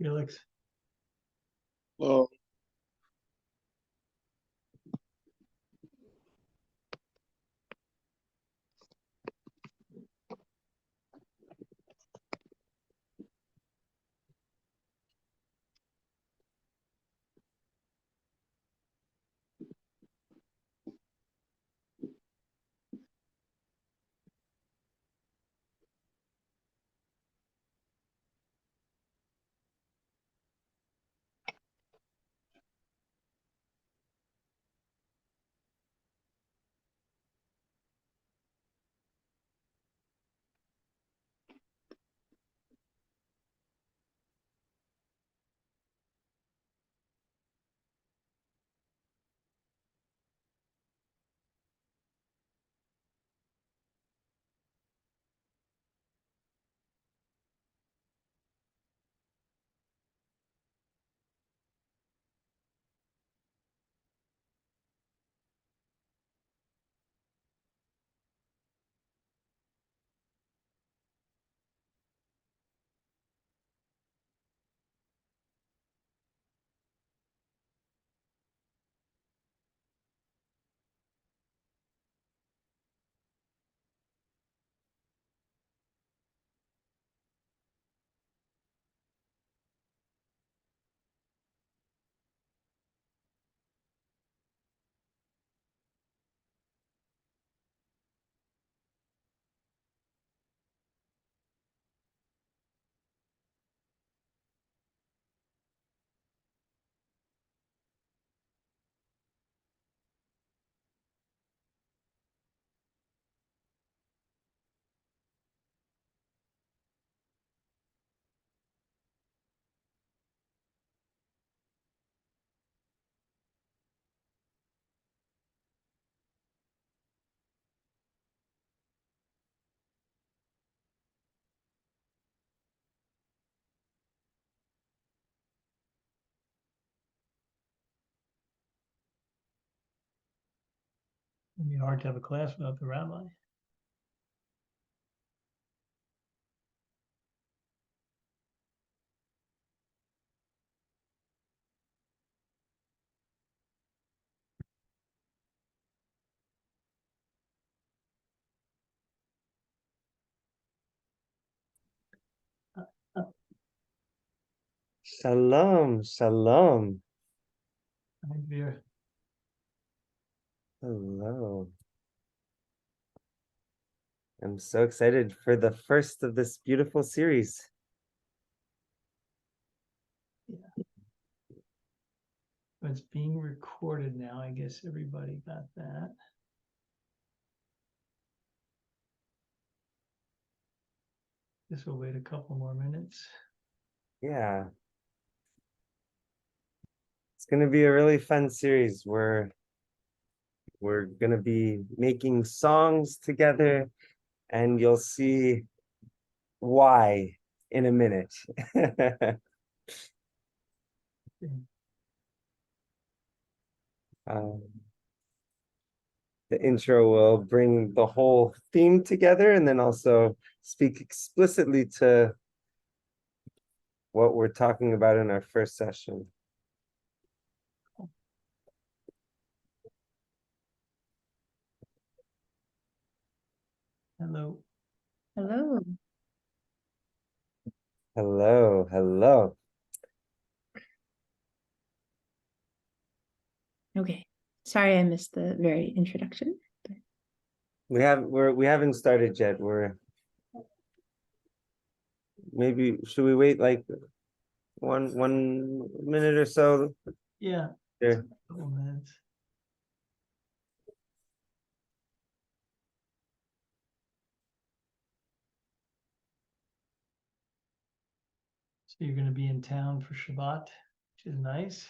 Felix. Well, It'd be hard to have a class without the rabbi. Shalom, shalom. Hi, Dvir. Hello. I'm so excited for the first of this beautiful series. It's being recorded now. I guess everybody got that. This will wait a couple more minutes. Yeah. It's going to be a really fun series where we're going to be making songs together, and you'll see why in a minute. um, the intro will bring the whole theme together and then also speak explicitly to what we're talking about in our first session. Hello. Hello. Hello, hello. Okay. Sorry I missed the very introduction. We haven't started yet. Maybe should we wait like one minute or so? Yeah. There. Couple minutes. So you're going to be in town for Shabbat, which is nice.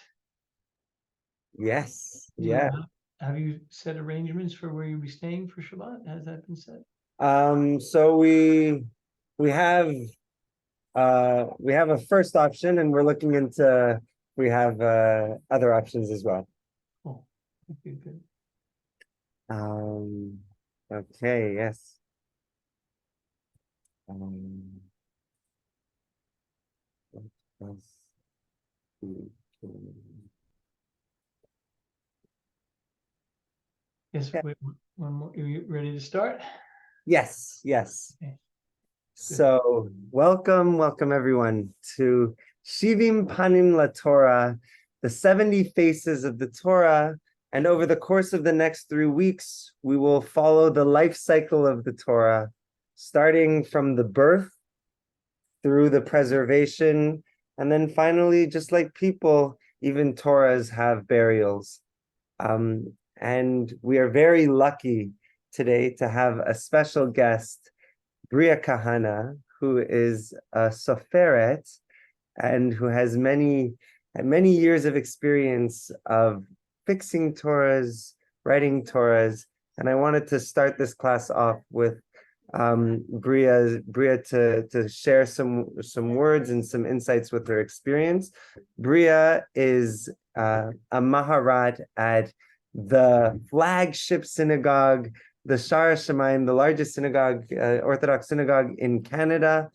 Yes, Do you yeah. Have you set arrangements for where you'll be staying for Shabbat? Has that been set? So we have a first option, and we're looking into we have other options as well. Cool. Okay, good. Okay, yes. Um, Yes, Yeah. one more, are you ready to start? Yes, yes. Okay. So welcome everyone to Shivim Panim LaTorah, the 70 faces of the Torah. And over the course of the next 3 weeks, we will follow the life cycle of the Torah, starting from the birth through the preservation, and then finally, just like people, even Torahs have burials. And we are very lucky today to have a special guest, Bria Cahana, who is a Soferet and who has many years of experience of fixing Torahs, writing Torahs. And I wanted to start this class off with Bria to share some words and some insights with her experience. Bria is a Maharat at the flagship synagogue, the Shara Shemaim, the largest synagogue, Orthodox synagogue in Canada.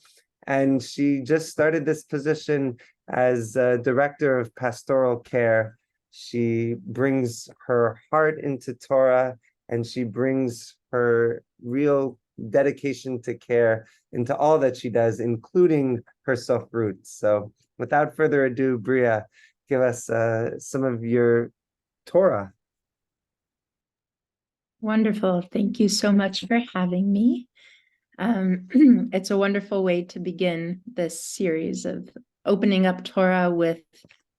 And she just started this position as director of pastoral care. She brings her heart into Torah, and she brings her real dedication to care into all that she does, including her self-roots. So without further ado, Bria, give us some of your Torah. Wonderful. Thank you so much for having me. It's a wonderful way to begin this series of opening up Torah with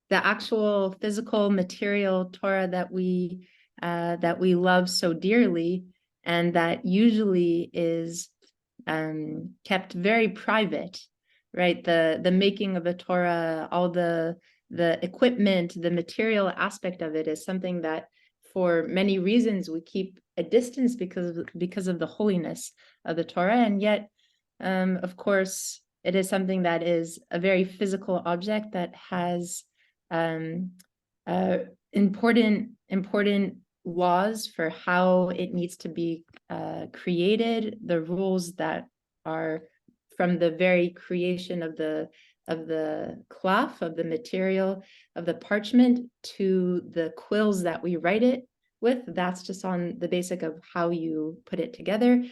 the actual physical material Torah that we love so dearly, and that usually is kept very private, right? The making of a Torah, all the equipment, the material aspect of it is something that, for many reasons, we keep a distance because of the holiness of the Torah. And yet, of course, it is something that is a very physical object that has important laws for how it needs to be created, the rules that are from the very creation of the cloth, of the material, of the parchment, to the quills that we write it with. That's just on the basic of how you put it together,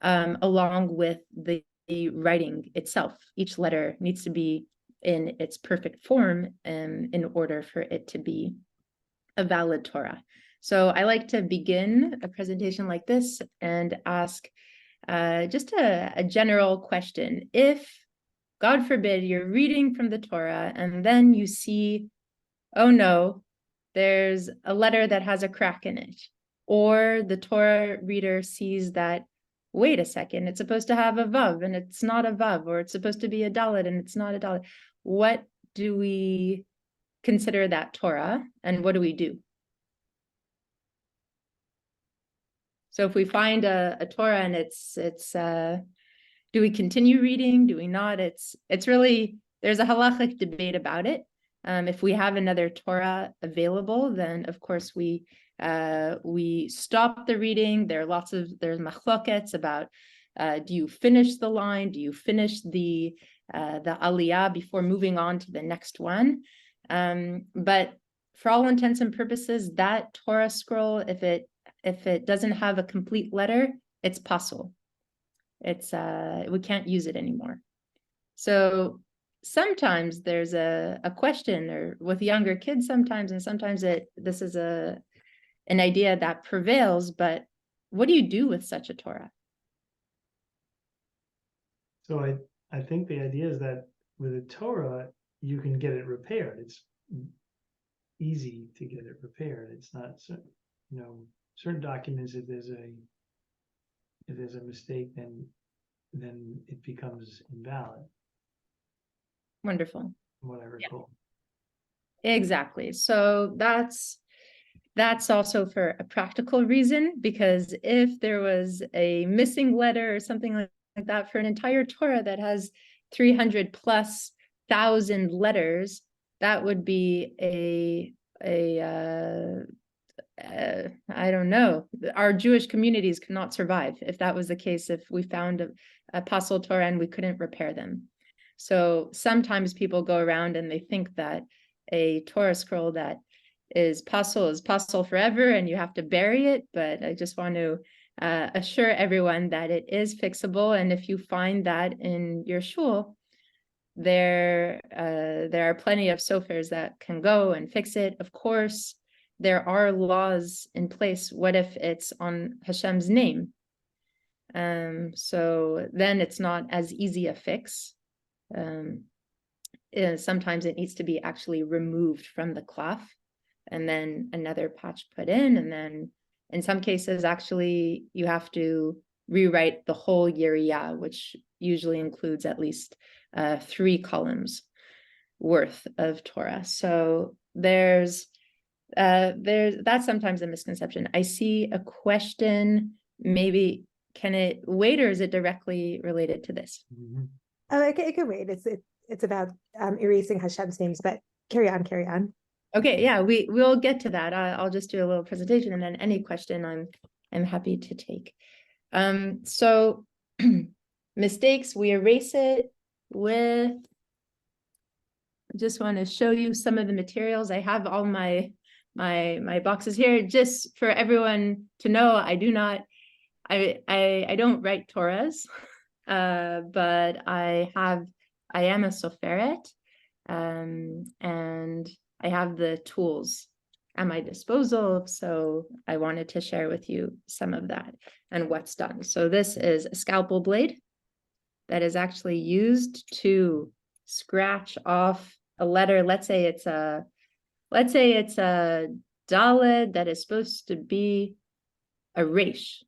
along with the writing itself. Each letter needs to be in its perfect form in order for it to be a valid Torah. So I like to begin a presentation like this and ask just a general question. If, God forbid, you're reading from the Torah and then you see, oh no, there's a letter that has a crack in it, or the Torah reader sees that, wait a second, it's supposed to have a vav and it's not a vav, or it's supposed to be a dalet and it's not a dalet. What do we consider that Torah, and what do we do? So if we find a Torah and it's do we continue reading? Do we not? It's really, there's a halachic debate about it. If we have another Torah available, then of course we stop the reading. There's machlokets about do you finish the line? Do you finish the aliyah before moving on to the next one? But for all intents and purposes, that Torah scroll, if it doesn't have a complete letter, it's pasul. It's we can't use it anymore. So sometimes there's a question, or with younger kids sometimes, and sometimes this is an idea that prevails, but what do you do with such a Torah? So I think the idea is that with a Torah, you can get it repaired. It's easy to get it repaired. It's not, certain documents, if there's a mistake, then it becomes invalid, Wonderful. from what I recall. Exactly. So that's also for a practical reason, because if there was a missing letter or something like that for an entire Torah that has 300,000+ letters, that would be I don't know. Our Jewish communities could not survive if that was the case, if we found a pasul Torah and we couldn't repair them. So sometimes people go around and they think that a Torah scroll that is pasul forever and you have to bury it. But I just want to assure everyone that it is fixable. And if you find that in your shul, there are plenty of sofers that can go and fix it. Of course, there are laws in place. What if it's on Hashem's name? So then it's not as easy a fix. Sometimes it needs to be actually removed from the cloth and then another patch put in. And then in some cases, actually, you have to rewrite the whole Yeriya, which usually includes at least 3 columns worth of Torah. So that's sometimes a misconception. I see a question, maybe can it wait, or is it directly related to this? Oh, it can wait. It's about erasing Hashem's names, but carry on. Okay, yeah, we'll get to that. I'll just do a little presentation, and then any question I'm happy to take. So mistakes, we erase it with. I just want to show you some of the materials. I have all my boxes here, just for everyone to know. I don't write Torahs, but I am a soferet, and I have the tools at my disposal. So I wanted to share with you some of that and what's done. So this is a scalpel blade that is actually used to scratch off a letter. Let's say it's a daled that is supposed to be a resh.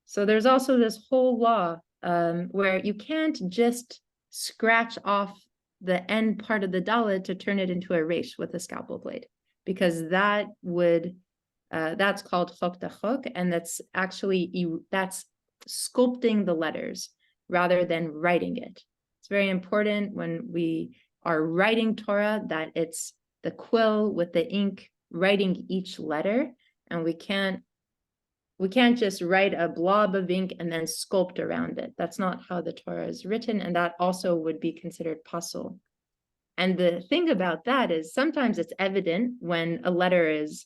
So there's also this whole law where you can't just scratch off the end part of the daled to turn it into a resh with a scalpel blade, because that's called chok dachok, and that's sculpting the letters rather than writing it. It's very important when we are writing Torah that it's the quill with the ink writing each letter, and we can't just write a blob of ink and then sculpt around it. That's not how the Torah is written, and that also would be considered pasul. And the thing about that is sometimes it's evident when a letter is,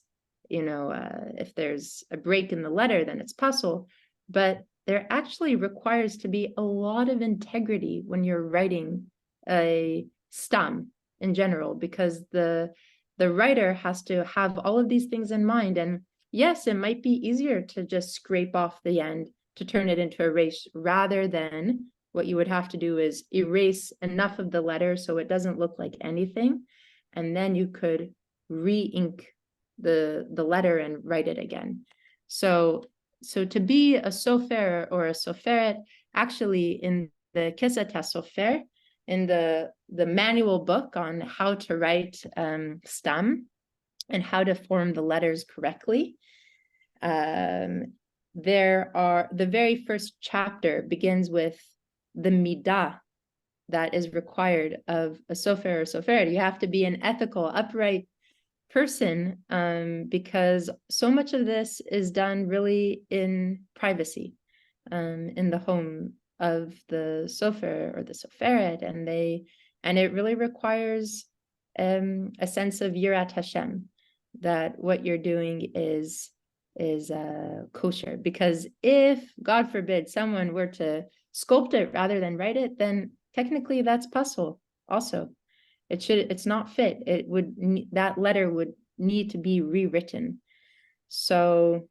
if there's a break in the letter, then it's pasul. But there actually requires to be a lot of integrity when you're writing a stam in general, because the writer has to have all of these things in mind. And yes, it might be easier to just scrape off the end to turn it into a resh, rather than what you would have to do is erase enough of the letter so it doesn't look like anything. And then you could re-ink the letter and write it again. So to be a sofer or a soferet, actually in the Kesat HaSofer, in the manual book on how to write stam and how to form the letters correctly, the very first chapter begins with the midah that is required of a sofer or soferet. You have to be an ethical, upright person, because so much of this is done really in privacy, in the home of the sofer or the soferet, and it really requires a sense of yirat Hashem, that what you're doing is kosher. Because if, God forbid, someone were to sculpt it rather than write it, then technically that's pasul also. It's not fit. That letter would need to be rewritten. So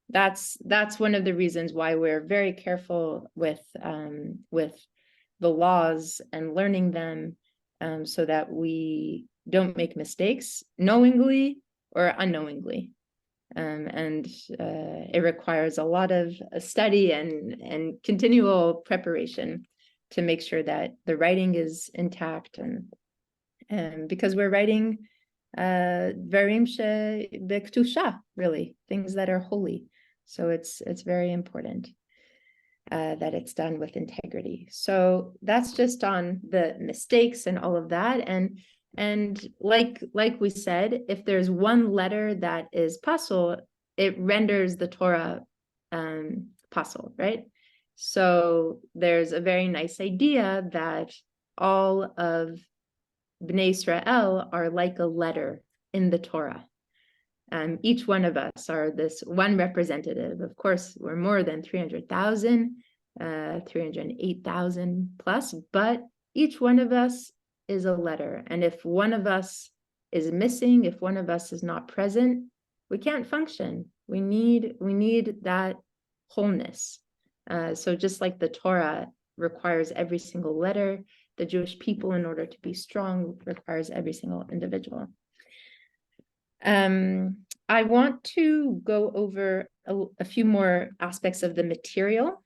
that's one of the reasons why we're very careful with the laws and learning them, so that we don't make mistakes knowingly or unknowingly. And it requires a lot of study and continual preparation to make sure that the writing is intact, and because we're writing dvarim shebektusha, really, things that are holy. So it's very important that it's done with integrity. So that's just on the mistakes and all of that. And like we said, if there's one letter that is pasul, it renders the Torah pasul, right? So there's a very nice idea that all of Bnei Israel are like a letter in the Torah. Each one of us are this one representative. Of course, we're more than 300,000, 308,000 plus, but each one of us is a letter. And if one of us is missing, if one of us is not present, we can't function. We need that wholeness. So just like the Torah requires every single letter, the Jewish people, in order to be strong, requires every single individual. I want to go over a few more aspects of the material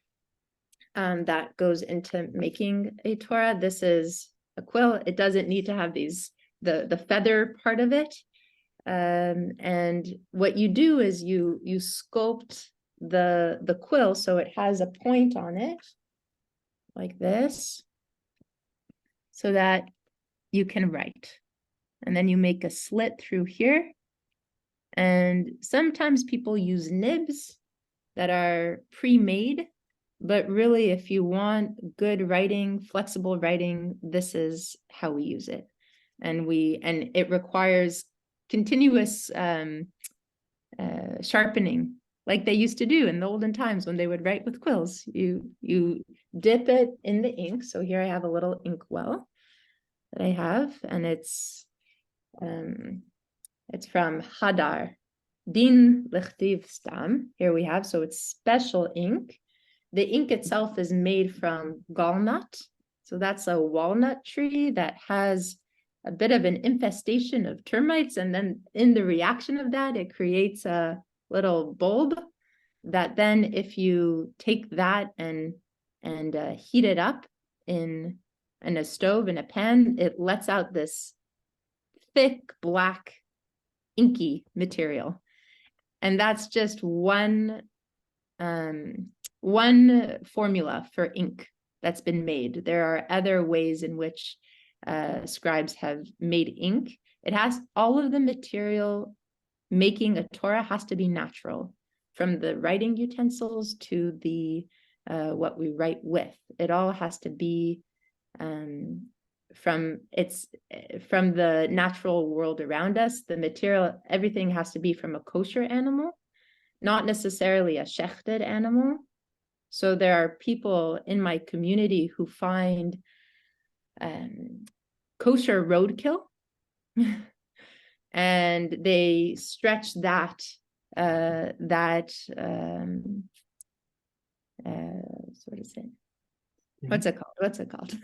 that goes into making a Torah. This is a quill. It doesn't need to have the feather part of it. And what you do is you sculpt the quill so it has a point on it like this, so that you can write. And then you make a slit through here. And sometimes people use nibs that are pre-made, but really if you want good writing, flexible writing, this is how we use it. And it requires continuous sharpening, like they used to do in the olden times when they would write with quills. You dip it in the ink. So here I have a little ink well that I have, and it's from Hadar, Din Lechtiv Stam. Here we have, so it's special ink. The ink itself is made from galnut. So that's a walnut tree that has a bit of an infestation of termites. And then in the reaction of that, it creates a little bulb that then if you take that and heat it up in a stove, in a pan, it lets out this thick, black, inky material. And that's just one formula for ink that's been made. There are other ways in which scribes have made ink. It has all of the material. Making a Torah has to be natural, from the writing utensils to the what we write with. It all has to be from the natural world around us. The material, everything has to be from a kosher animal, not necessarily a shechted animal. So there are people in my community who find kosher roadkill and they stretch that what is it? What's it called?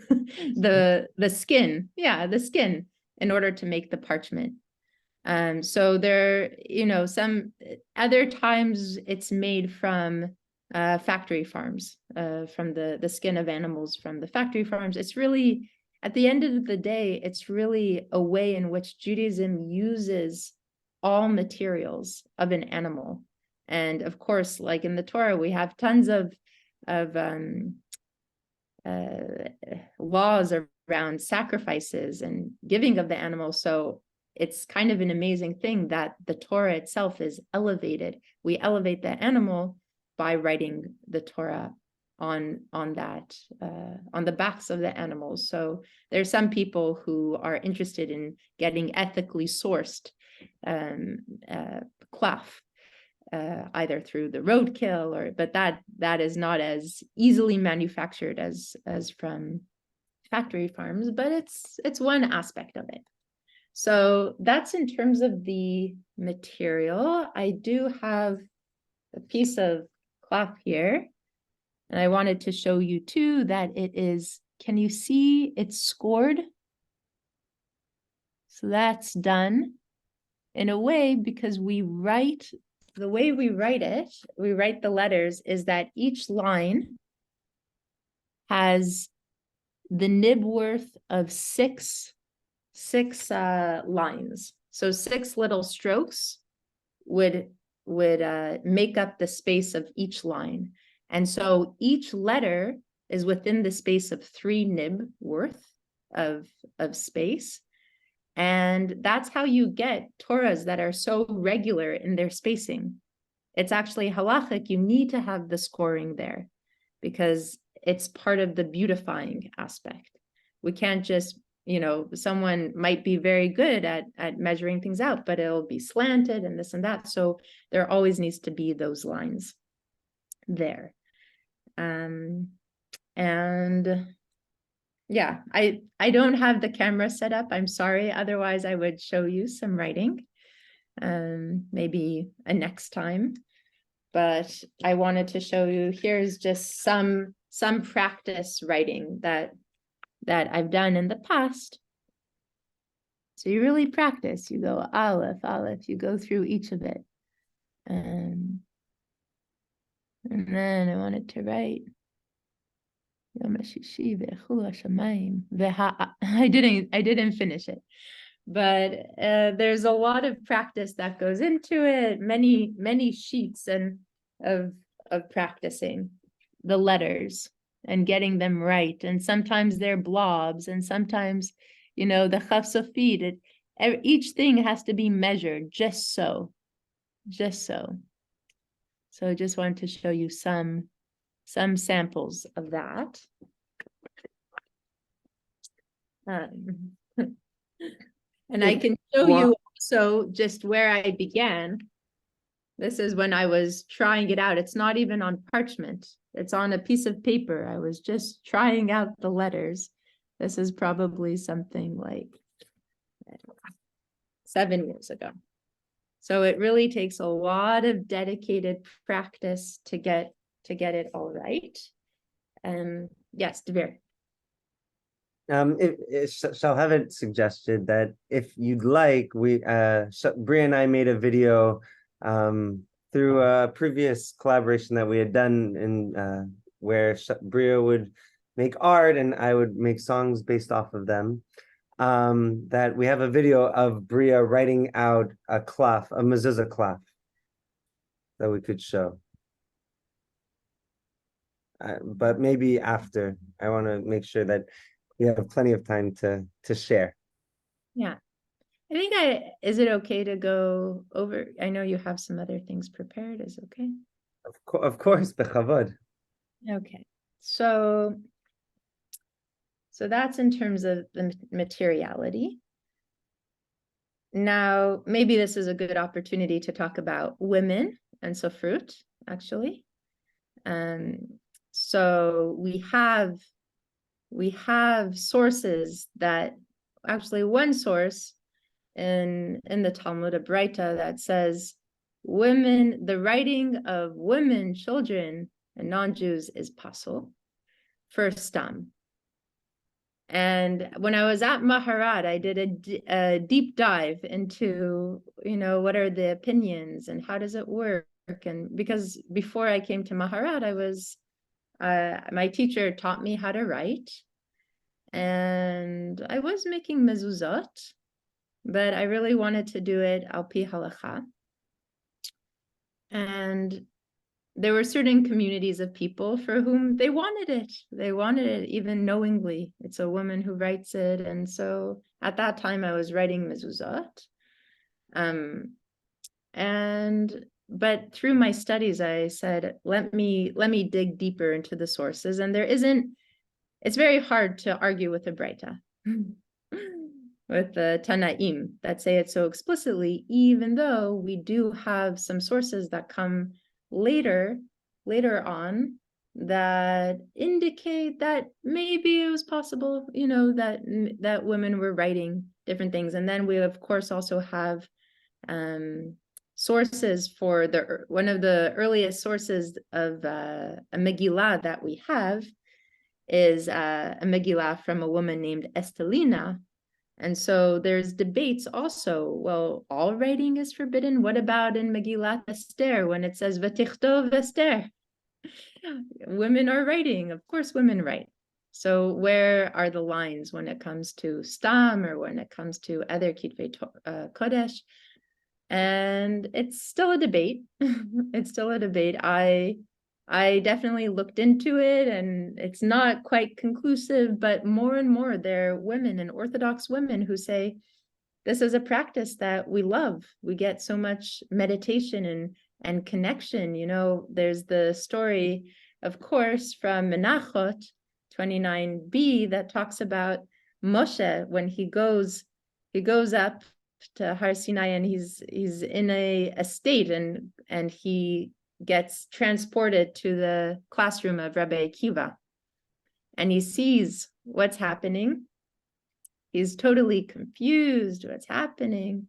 the skin. Yeah, the skin, in order to make the parchment. So there, some other times it's made from factory farms, from the skin of animals from the factory farms. It's really, at the end of the day, it's really a way in which Judaism uses all materials of an animal. And of course, like in the Torah, we have tons of laws around sacrifices and giving of the animal. So it's kind of an amazing thing that the Torah itself is elevated. We elevate the animal by writing the Torah on the backs of the animals. So there's some people who are interested in getting ethically sourced cloth, either through the roadkill but that is not as easily manufactured as from factory farms, but it's one aspect of it. So that's in terms of the material. I do have a piece of cloth here, and I wanted to show you too that it is, can you see it's scored? So that's done in a way because the way we write the letters is that each line has the nib worth of six lines. So 6 little strokes would make up the space of each line. And so each letter is within the space of 3 nib worth of space. And that's how you get Torahs that are so regular in their spacing. It's actually halachic. You need to have the scoring there because it's part of the beautifying aspect. We can't just, someone might be very good at measuring things out, but it'll be slanted and this and that. So there always needs to be those lines there. And yeah, I don't have the camera set up. I'm sorry. Otherwise, I would show you some writing, maybe a next time. But I wanted to show you, here's just some practice writing that I've done in the past. So you really practice. You go Aleph, Aleph, you go through each of it. And then I wanted to write I didn't finish it. But there's a lot of practice that goes into it, many sheets of practicing the letters and getting them right. And sometimes they're blobs, and sometimes, the chaf sofit, each thing has to be measured just so. So I just wanted to show you some samples of that. And I can show you also just where I began. This is when I was trying it out. It's not even on parchment. It's on a piece of paper. I was just trying out the letters. This is probably something like 7 years ago. So it really takes a lot of dedicated practice to get it all right. Yes, Dvir. Shall have it suggested that if you'd like, Bria and I made a video through a previous collaboration that we had done in where Bria would make art and I would make songs based off of them. That we have a video of Bria writing out a mezuzah klaf that we could show. But maybe after. I want to make sure that we have plenty of time to share. Yeah. I think is it okay to go over? I know you have some other things prepared. Is it okay? Of course, bechavod. Okay. So that's in terms of the materiality. Now, maybe this is a good opportunity to talk about women and sofrut, actually. So we have sources that, actually one source in the Talmud, a Braita, that says the writing of women, children, and non-Jews is pasul for stam. And when I was at Maharad, I did a deep dive into, what are the opinions and how does it work? And because before I came to Maharad, my teacher taught me how to write, and I was making mezuzot, but I really wanted to do it al pi halacha. And there were certain communities of people for whom they wanted it even knowingly. It's a woman who writes it. And so at that time I was writing mezuzot. But through my studies, I said, let me dig deeper into the sources. And it's very hard to argue with a Braita, with the Tanaim that say it so explicitly, even though we do have some sources that come later on that indicate that maybe it was possible, that women were writing different things. And then we, of course, also have sources for one of the earliest sources of a Megillah that we have is a Megillah from a woman named Estelina. And so there's debates also, well, all writing is forbidden. What about in Megillat Esther when it says V'tichtov Esther? Women are writing. Of course women write. So where are the lines when it comes to Stam or when it comes to other Kitvei Kodesh? And it's still a debate. It's still a debate. I definitely looked into it, and it's not quite conclusive, but more and more there are women and Orthodox women who say, this is a practice that we love. We get so much meditation and connection. There's the story, of course, from Menachot 29b that talks about Moshe when he goes up to Har Sinai, and he's in a state, and he gets transported to the classroom of Rabbi Akiva, and he sees what's happening. He's totally confused what's happening.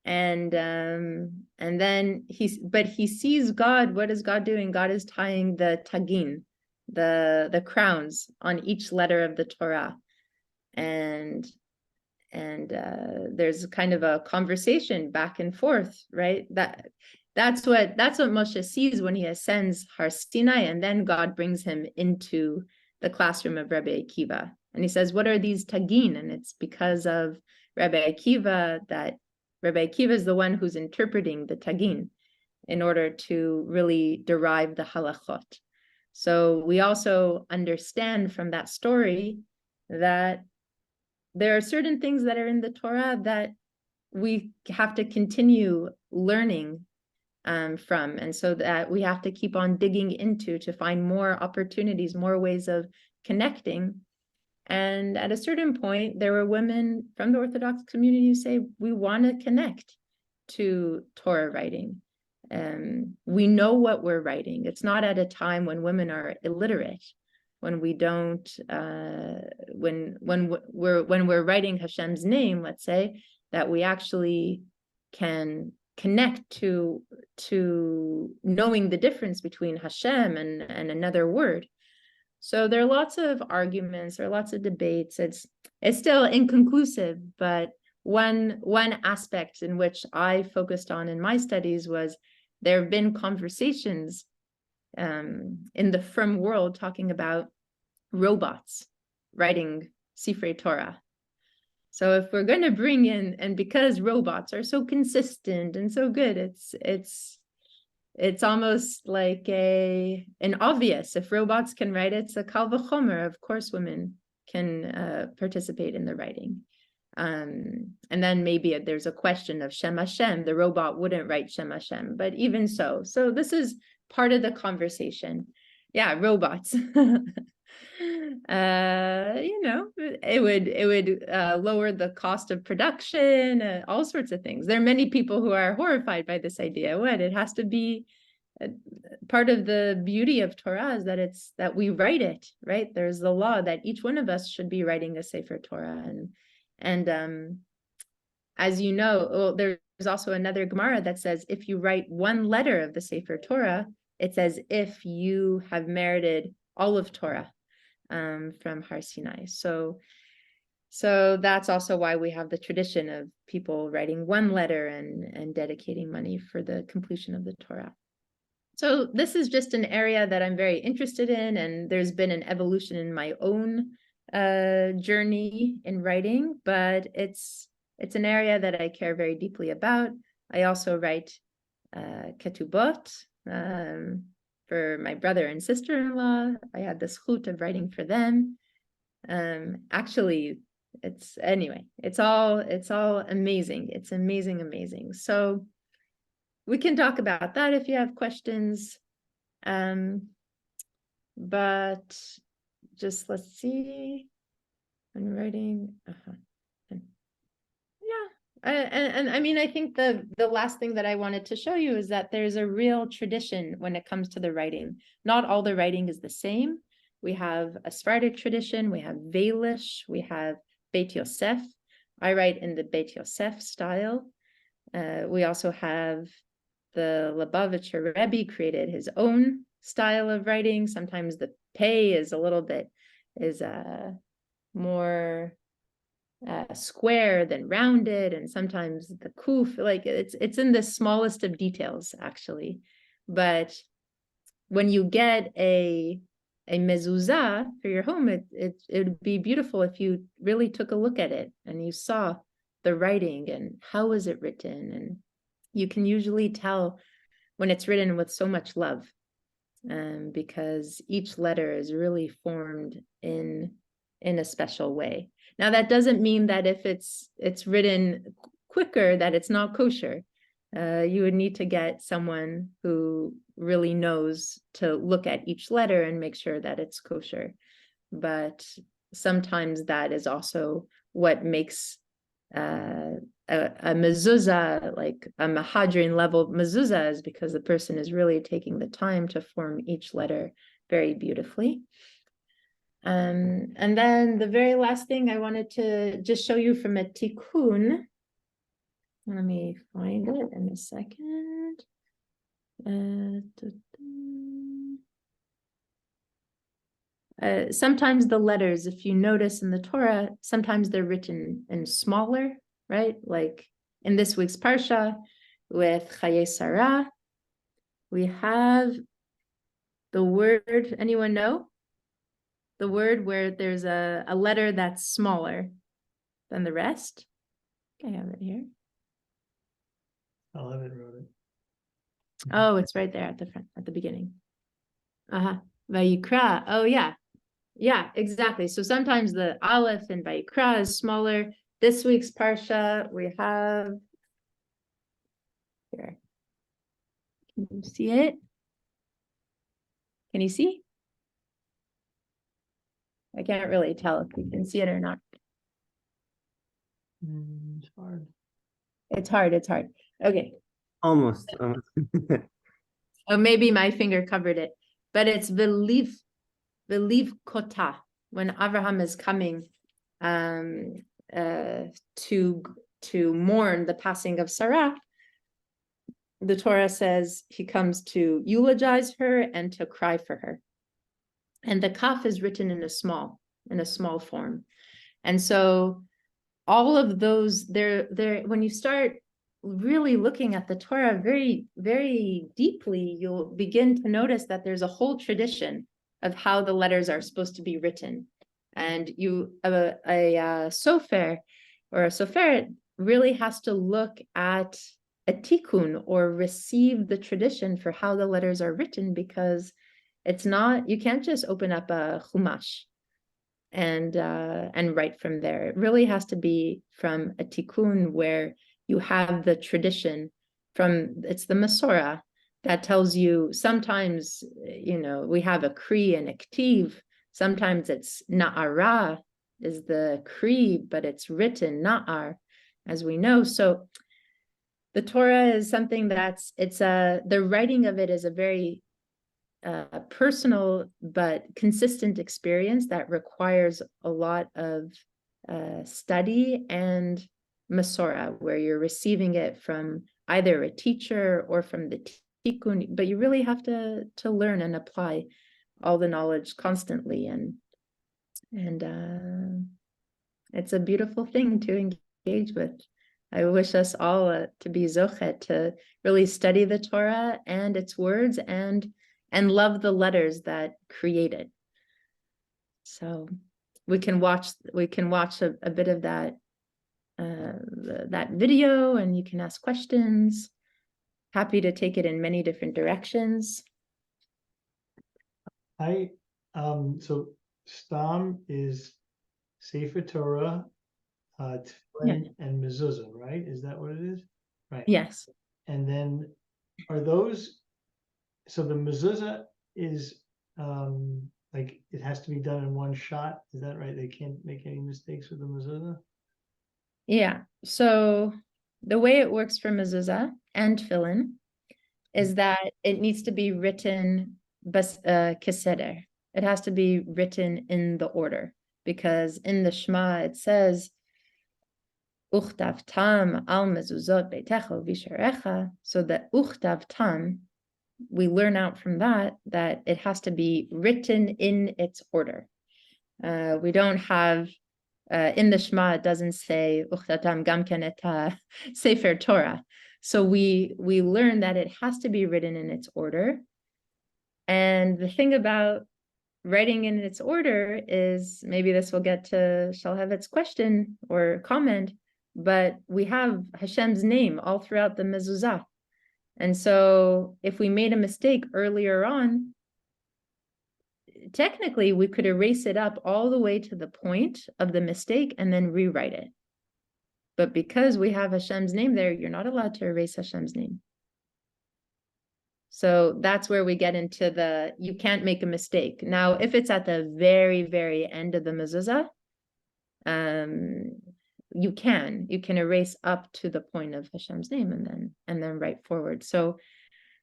And then he sees God. What is God doing? God is tying the tagin, the crowns on each letter of the Torah. And there's kind of a conversation back and forth, right? That's what Moshe sees when he ascends Har Sinai, and then God brings him into the classroom of Rabbi Akiva. And he says, what are these tagin? And it's because of Rabbi Akiva, that Rabbi Akiva is the one who's interpreting the tagin in order to really derive the halachot. So we also understand from that story that there are certain things that are in the Torah that we have to continue learning from, and so that we have to keep on digging into to find more opportunities, more ways of connecting. And at a certain point, there were women from the Orthodox community who say, we want to connect to Torah writing. We know what we're writing. It's not at a time when women are illiterate, when we don't, when we're writing Hashem's name, let's say, that we actually can connect to knowing the difference between Hashem and another word. So there are lots of arguments, there are lots of debates. It's still inconclusive, but one aspect in which I focused on in my studies was there have been conversations in the frum world talking about robots writing Sifrei Torah. So if we're going to bring in, and because robots are so consistent and so good, it's almost like an obvious. If robots can write, it's a kal v'chomer. Of course, women can participate in the writing. And then maybe there's a question of Shem Hashem. The robot wouldn't write Shem Hashem, but even so. So this is part of the conversation. Yeah, robots. It would lower the cost of production, all sorts of things. There are many people who are horrified by this idea. What it has to be part of the beauty of Torah is that we write it, right? There's the law that each one of us should be writing a Sefer Torah, and as you know, well, there's also another Gemara that says if you write one letter of the Sefer Torah, it's as if you have merited all of Torah from Har Sinai. So that's also why we have the tradition of people writing one letter and dedicating money for the completion of the Torah. So this is just an area that I'm very interested in, and there's been an evolution in my own journey in writing, but it's an area that I care very deeply about. I also write ketubot for my brother and sister-in-law. I had the zchut of writing for them. Actually, it's all amazing. It's amazing. So we can talk about that if you have questions. But just let's see. I'm writing. And I mean, I think the last thing that I wanted to show you is that there's a real tradition when it comes to the writing. Not all the writing is the same. We have a Sephardic tradition, we have Veilish, we have Beit Yosef. I write in the Beit Yosef style. We also have the Lubavitcher Rebbe created his own style of writing. Sometimes the pei is a little bit more square than rounded, and sometimes the kuf, like it's in the smallest of details actually. But when you get a mezuzah for your home, it would be beautiful if you really took a look at it and you saw the writing and how was it written. And you can usually tell when it's written with so much love, because each letter is really formed in a special way. Now, that doesn't mean that if it's written quicker, that it's not kosher. You would need to get someone who really knows to look at each letter and make sure that it's kosher. but sometimes that is also what makes a mezuzah, like a mahadrin level mezuzah, is because the person is really taking the time to form each letter very beautifully. And then the very last thing I wanted to just show you from a tikkun. Let me find it in a second. Sometimes the letters, if you notice in the Torah, sometimes they're written in smaller, right? Like in this week's Parsha with Chaye Sarah, we have the word, anyone know? The word where there's a letter that's smaller than the rest. I have it here. I'll have it wrote it. Oh, it's right there at the front, at the beginning. Vayikra. Oh, yeah. Yeah, exactly. So sometimes the Aleph in Vayikra is smaller. This week's Parsha, we have here. Can you see it? Can you see? I can't really tell if you can see it or not. It's hard. It's hard. It's hard. Okay. Almost. Oh, maybe my finger covered it, but it's Veliv Kota, when Abraham is coming to mourn the passing of Sarah. The Torah says he comes to eulogize her and to cry for her. And the kaf is written in a small form. And so all of those, when you start really looking at the Torah very, very deeply, you'll begin to notice that there's a whole tradition of how the letters are supposed to be written. And a sofer or a soferet really has to look at a tikkun or receive the tradition for how the letters are written, because it's not, you can't just open up a chumash and write from there. It really has to be from a tikkun where you have the tradition from, it's the Masorah that tells you. Sometimes, we have a kri and a ktiv. Sometimes it's na'ara is the kri, but it's written na'ar, as we know. So the Torah is something the writing of it is a very personal but consistent experience that requires a lot of study and Masorah, where you're receiving it from either a teacher or from the tikkun, but you really have to learn and apply all the knowledge constantly, and it's a beautiful thing to engage with. I wish us all to be zochet, to really study the Torah and its words and love the letters that create it. So we can watch a bit of that that video, and you can ask questions. Happy to take it in many different directions. So Stam is Sefer Torah, Tefillin, and Mezuzah, right? Is that what it is? Right. Yes. And then are those, so the Mezuzah is like it has to be done in one shot. Is that right? They can't make any mistakes with the Mezuzah? Yeah. So the way it works for mezuzah and tefillin is that it needs to be written keseder. It has to be written in the order, because in the Shema it says uchtav tam al mezuzot beitecha visharecha. So the uchtav tam, we learn out from that it has to be written in its order. We don't have in the Shema, it doesn't say uchtatam gamken et Sefer Torah. So we learn that it has to be written in its order. And the thing about writing in its order is, maybe this will get to Shalhevet's question or comment, but we have Hashem's name all throughout the mezuzah. And so if we made a mistake earlier on, technically we could erase it up all the way to the point of the mistake and then rewrite it. But because we have Hashem's name there, you're not allowed to erase Hashem's name. So that's where we get into you can't make a mistake. Now, if it's at the very, very end of the mezuzah, you can erase up to the point of Hashem's name and then write forward. So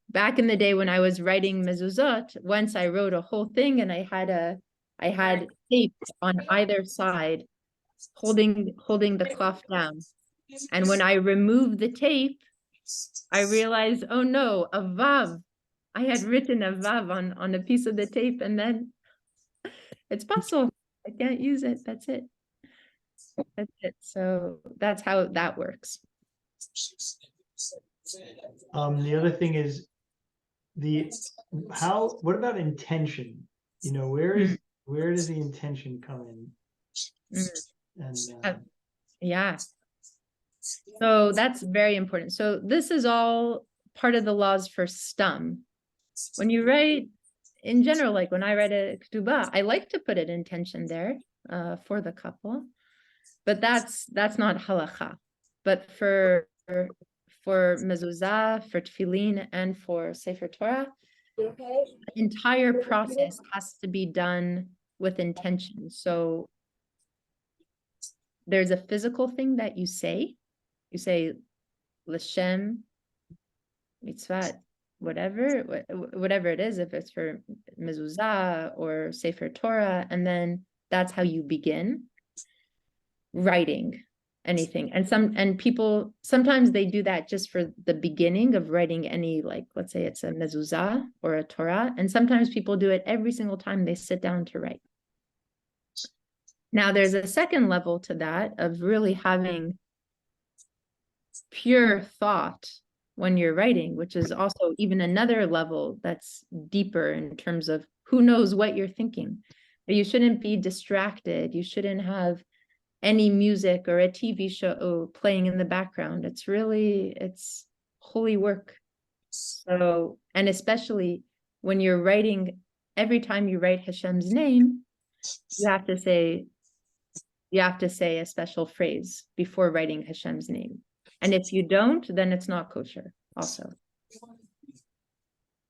back in the day when I was writing mezuzot, once I wrote a whole thing and I had tape on either side holding the cloth down. And when I removed the tape, I realized, oh no, a vav. I had written a vav on a piece of the tape, and then it's possible. I can't use it. That's it. That's it. So that's how that works. The other thing is what about intention? You know, where does the intention come in? And Yeah. So that's very important. So this is all part of the laws for stum. When you write, in general, like when I write a ketubah, I like to put an intention there for the couple, but that's not halacha. But for mezuzah, for tefillin, and for Sefer Torah, the entire process has to be done with intention. So there's a physical thing that you say l'shem mitzvah, whatever it is, if it's for mezuzah or Sefer Torah, and then that's how you begin writing anything. And people sometimes they do that just for the beginning of writing any, like, let's say it's a mezuzah or a Torah, and sometimes people do it every single time they sit down to write. Now there's a second level to that of really having pure thought when you're writing, which is also even another level that's deeper in terms of who knows what you're thinking. But you shouldn't be distracted. You shouldn't have any music or a TV show playing in the background. It's holy work. So, and especially when you're writing, every time you write Hashem's name, you have to say a special phrase before writing Hashem's name. And if you don't, then it's not kosher also.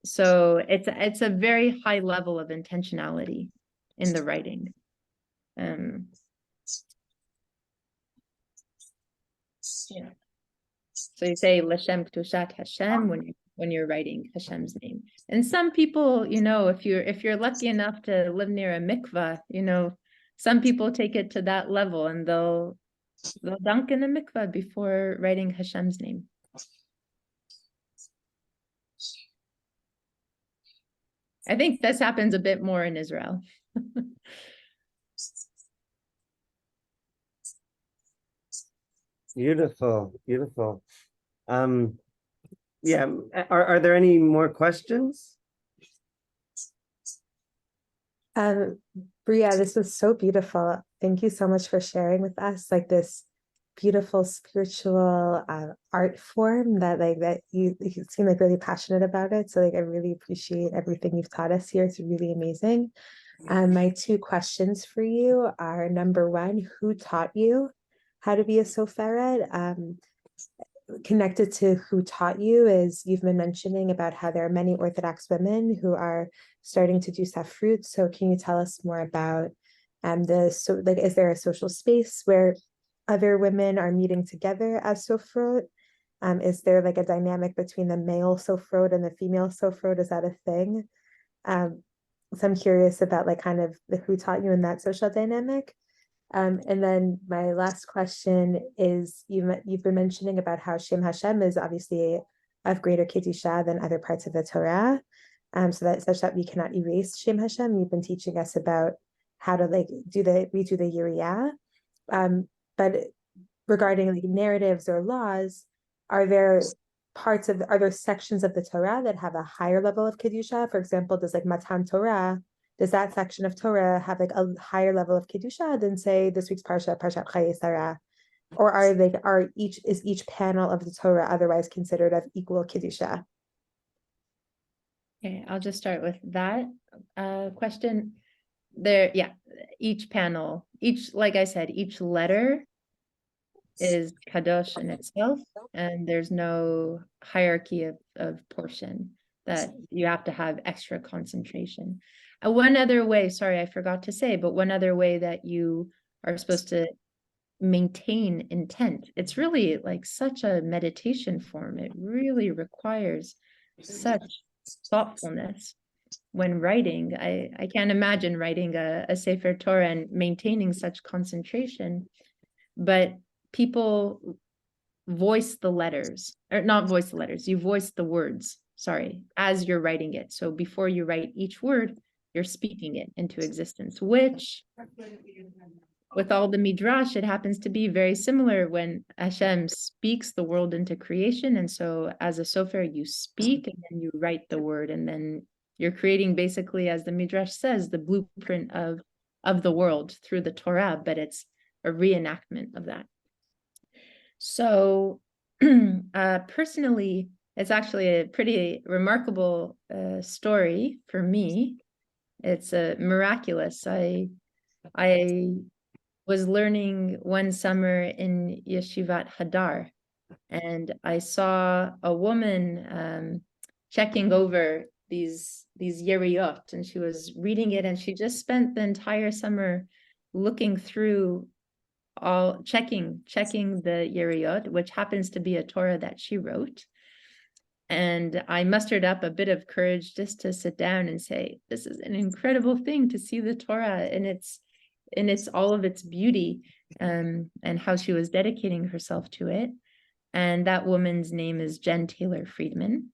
So it's a very high level of intentionality in the writing. Yeah. So you say L'Shem Kedushat Hashem when you're writing Hashem's name. And some people, if you're lucky enough to live near a mikvah, some people take it to that level and they'll dunk in a mikvah before writing Hashem's name. I think this happens a bit more in Israel. Beautiful. Yeah, are there any more questions? Bria, this was so beautiful. Thank you so much for sharing with us like this beautiful spiritual art form that you seem like really passionate about it. So I really appreciate everything you've taught us here. It's really amazing. My two questions for you are, number one, who taught you how to be a soferet? Connected to who taught you is, you've been mentioning about how there are many Orthodox women who are starting to do safrut. So can you tell us more about is there a social space where other women are meeting together as sofrot? Is there a dynamic between the male sofrot and the female sofrot? Is that a thing? So I'm curious about kind of the who taught you in that social dynamic. And then my last question is, you've been mentioning about how Shem Hashem is obviously of greater Kedusha than other parts of the Torah, so that such that we cannot erase Shem Hashem. You've been teaching us about how to redo the Yiriyah. But regarding narratives or laws, are there sections of the Torah that have a higher level of Kedusha? For example, does Matan Torah, does that section of Torah have a higher level of Kedusha than, say, this week's Parshat Chayei Sarah? Or is each panel of the Torah otherwise considered of equal Kedusha? Okay, I'll just start with that question. Each panel, like I said, each letter is kadosh in itself, and there's no hierarchy of portion. that you have to have extra concentration. One other way, sorry, I forgot to say, but one other way that you are supposed to maintain intent, it's really like such a meditation form. It really requires such thoughtfulness when writing. I can't imagine writing a Sefer Torah and maintaining such concentration, but people voice the letters, or not voice the letters, you voice the words, sorry, as you're writing it. So before you write each word, you're speaking it into existence, which with all the midrash, it happens to be very similar when Hashem speaks the world into creation. And so as a sofer, you speak and then you write the word, and then you're creating basically, as the midrash says, the blueprint of the world through the Torah, but it's a reenactment of that. So personally, it's actually a pretty remarkable story for me. It's miraculous. I was learning one summer in Yeshivat Hadar, and I saw a woman checking over these yeriot, and she was reading it, and she just spent the entire summer looking through checking the yeriot, which happens to be a Torah that she wrote. And I mustered up a bit of courage just to sit down and say, this is an incredible thing to see the Torah in its all of its beauty, and how she was dedicating herself to it. And that woman's name is Jen Taylor Friedman.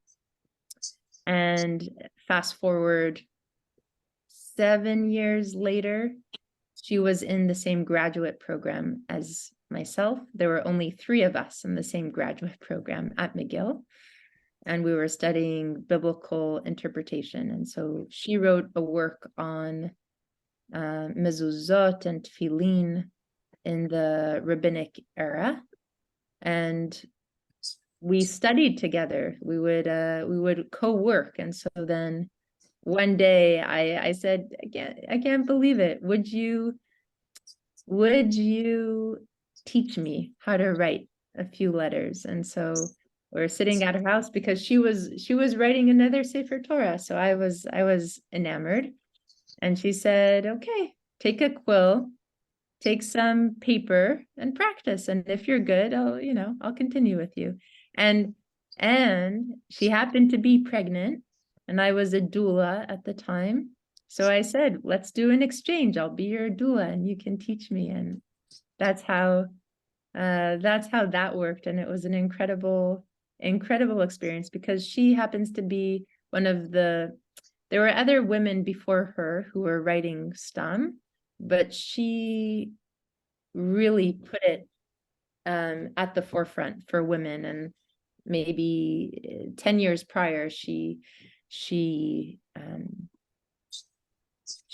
And fast forward 7 years later, she was in the same graduate program as myself. There were only 3 of us in the same graduate program at McGill, and we were studying biblical interpretation. And so she wrote a work on mezuzot and tefillin in the rabbinic era, and we studied together. We would co-work. And so then one day I said, I can't believe it. Would you teach me how to write a few letters? And so we're sitting at her house because she was writing another Sefer Torah. So I was enamored. And she said, okay, take a quill, take some paper and practice. And if you're good, I'll continue with you. And she happened to be pregnant, and I was a doula at the time. So I said, let's do an exchange. I'll be your doula and you can teach me. And that's how that worked. And it was an incredible experience, because she happens to be there were other women before her who were writing stam, but she really put it at the forefront for women. And maybe 10 years prior, she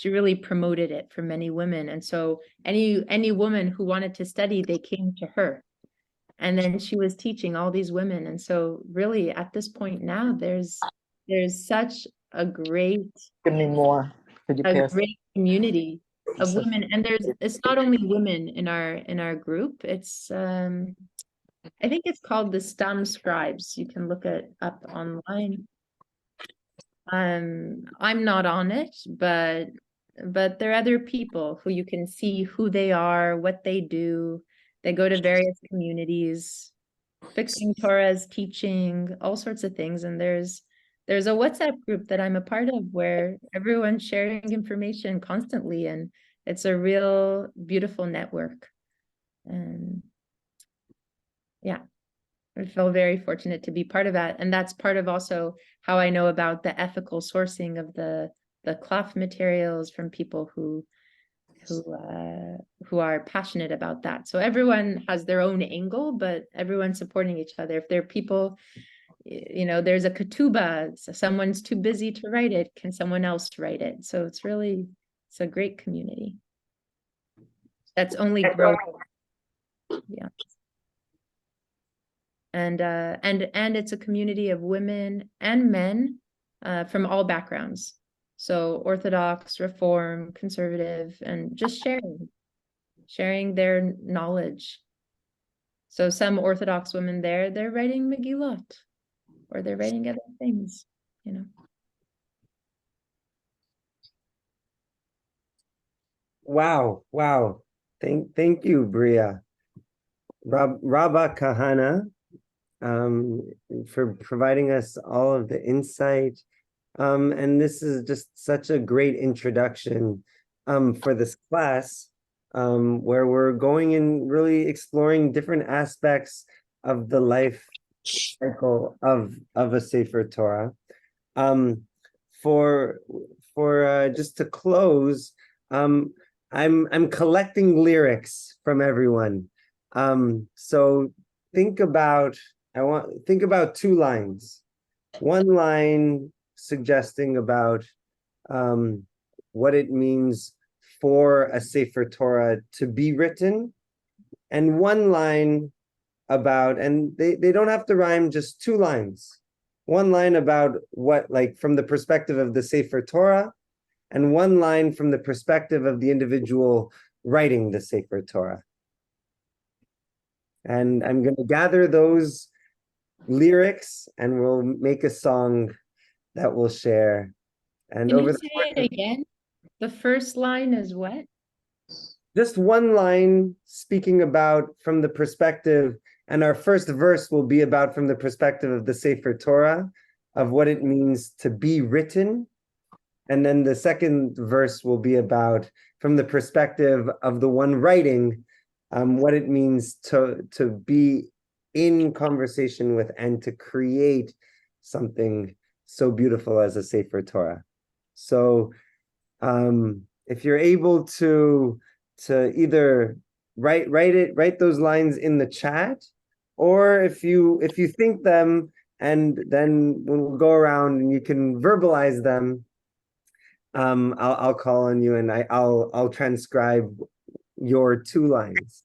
really promoted it for many women. And so any woman who wanted to study, they came to her. And then she was teaching all these women. And so really at this point now, there's such a great Give me more. Could you pass? great community of women. And it's not only women in our group. It's I think it's called the Stam Scribes. You can look it up online. I'm not on it, but there are other people who you can see who they are, what they do. They go to various communities, fixing Torahs, teaching, all sorts of things. And there's a WhatsApp group that I'm a part of where everyone's sharing information constantly, and it's a real beautiful network. And yeah, I feel very fortunate to be part of that. And that's part of also how I know about the ethical sourcing of the cloth materials from people who are passionate about that. So everyone has their own angle, but everyone's supporting each other. If there are people, there's a ketubah, so someone's too busy to write it, can someone else write it? So it's a great community that's only growing. Yeah. And it's a community of women and men from all backgrounds. So Orthodox, Reform, Conservative, and just sharing their knowledge. So some Orthodox women they're writing Megillot, or they're writing other things. you know. Wow, wow. Thank you, Bria. Rabba Cahana, for providing us all of the insight. And this is just such a great introduction for this class, where we're going and really exploring different aspects of the life cycle of a Sefer Torah. For just to close, I'm collecting lyrics from everyone. So think about two lines. One line suggesting about what it means for a Sefer Torah to be written, and one line about, and they don't have to rhyme, just two lines. One line about what, like, from the perspective of the Sefer Torah, and one line from the perspective of the individual writing the Sefer Torah. And I'm going to gather those lyrics and we'll make a song that we'll share. And Can over you the say course it again? The first line is what? just one line speaking about from the perspective, and our first verse will be about from the perspective of the Sefer Torah, of what it means to be written. And then the second verse will be about from the perspective of the one writing, what it means to be in conversation with and to create something so beautiful as a Sefer Torah. So if you're able to either write those lines in the chat, or if you think them, and then we'll go around and you can verbalize them, I'll call on you and I'll transcribe your two lines.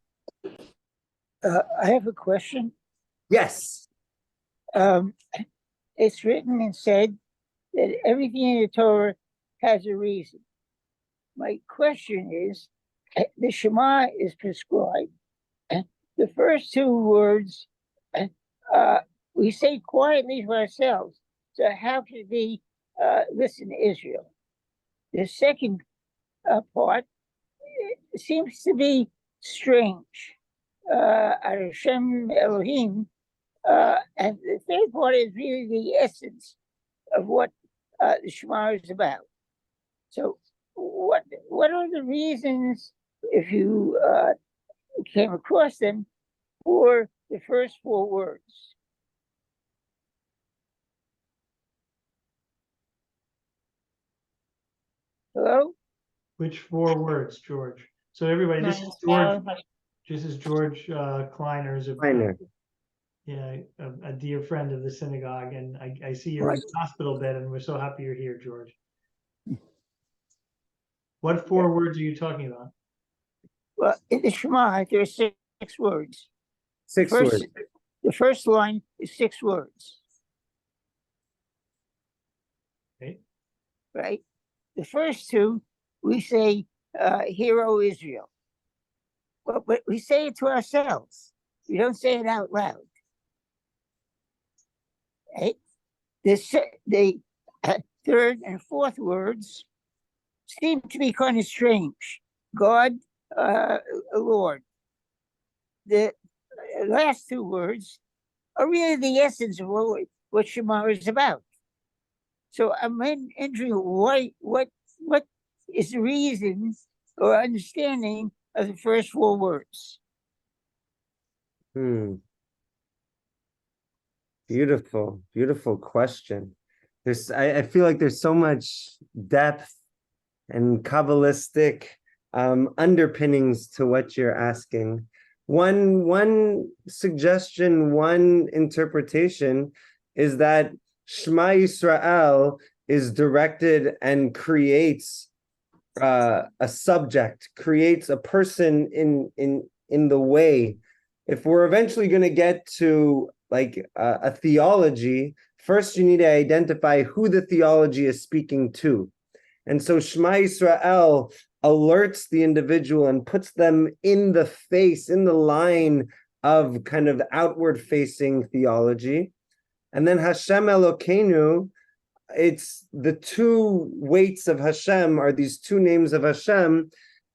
I have a question. Yes. It's written and said that everything in the Torah has a reason. My question is, the Shema is prescribed. The first two words, we say quietly to ourselves. So how could we listen to Israel? The second part seems to be strange. Hashem Elohim. And the third part is really the essence of what the Shema is about. So what are the reasons, if you came across them, for the first four words? Hello? Which four words, George? So everybody, this is George. This is George Kleiner, is Kleiner. a dear friend of the synagogue, and I see you're in the hospital bed, and we're so happy you're here, George. What four words are you talking about? Well, in the Shema, there are six words. Six words. The first line is 6 words. Okay. Right? The first two, we say, "Hear, O Israel." But we say it to ourselves. We don't say it out loud. Right? The third and fourth words seem to be kind of strange. God, Lord. The last two words are really the essence of what Shema is about. So I'm wondering what is the reason or understanding of the first four words. Beautiful, beautiful question. I feel like there's so much depth and Kabbalistic underpinnings to what you're asking. One suggestion, one interpretation is that Shema Yisrael is directed and creates a subject, creates a person in the way. If we're eventually going to get to like a theology, first you need to identify who the theology is speaking to. And so Shema Yisrael alerts the individual and puts them in the face, in the line of kind of outward facing theology. And then Hashem Elokeinu it's the two weights of Hashem are these two names of Hashem,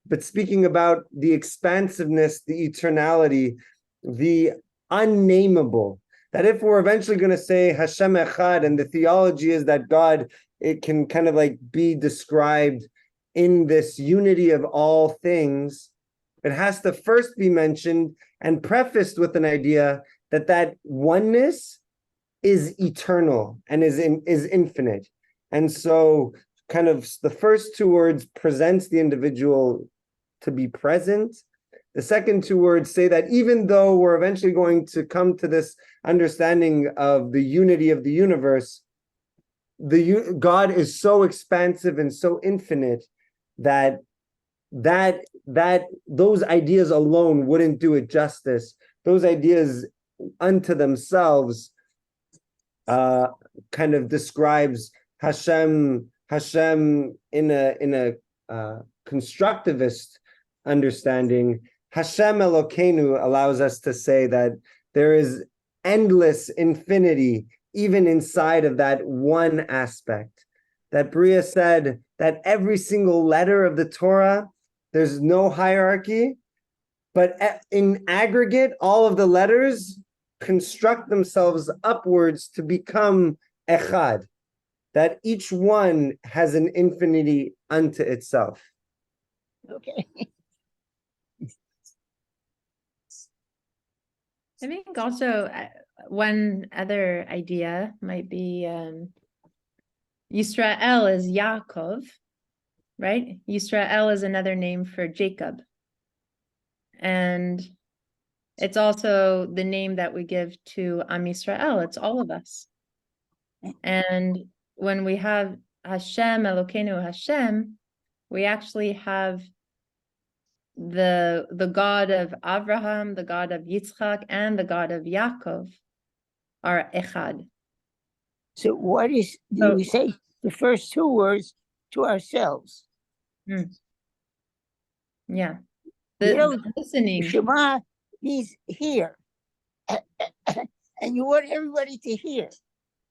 but speaking about the expansiveness, the eternality, the unnameable. That if we're eventually going to say Hashem Echad, and the theology is that God, it can kind of like be described in this unity of all things, it has to first be mentioned and prefaced with an idea that that oneness is eternal and is infinite. And so kind of the first two words presents the individual to be present. The second two words say that even though we're eventually going to come to this understanding of the unity of the universe, God is so expansive and so infinite that those ideas alone wouldn't do it justice. Those ideas unto themselves kind of describes Hashem in a constructivist understanding. Hashem Elokeinu allows us to say that there is endless infinity even inside of that one aspect. That Bria said that every single letter of the Torah, there's no hierarchy, but in aggregate, all of the letters construct themselves upwards to become echad, that each one has an infinity unto itself. Okay. I think also one other idea might be Yisrael is Yaakov, right? Yisrael is another name for Jacob. And it's also the name that we give to Am Yisrael. It's all of us. And when we have Hashem, Elokeinu Hashem, we actually have the God of Abraham, the God of Yitzchak, and the God of Yaakov are Echad. So what do we say the first two words to ourselves? Yeah. The Listening. Shema means hear. And you want everybody to hear.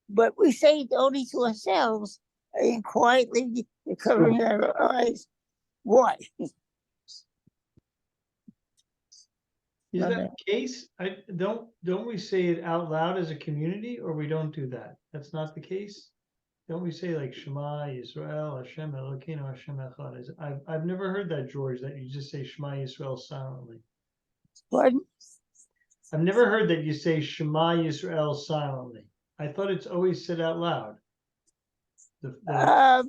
But we say it only to ourselves and quietly covering our eyes. Why? Is Love that it. the case? Don't we say it out loud as a community, or we don't do that? That's not the case? Don't we say like Shema Yisrael, Hashem Elokeinu, Hashem Echad? I've never heard that, George, that you just say Shema Yisrael silently. Pardon? I've never heard that you say Shema Yisrael silently. I thought it's always said out loud. The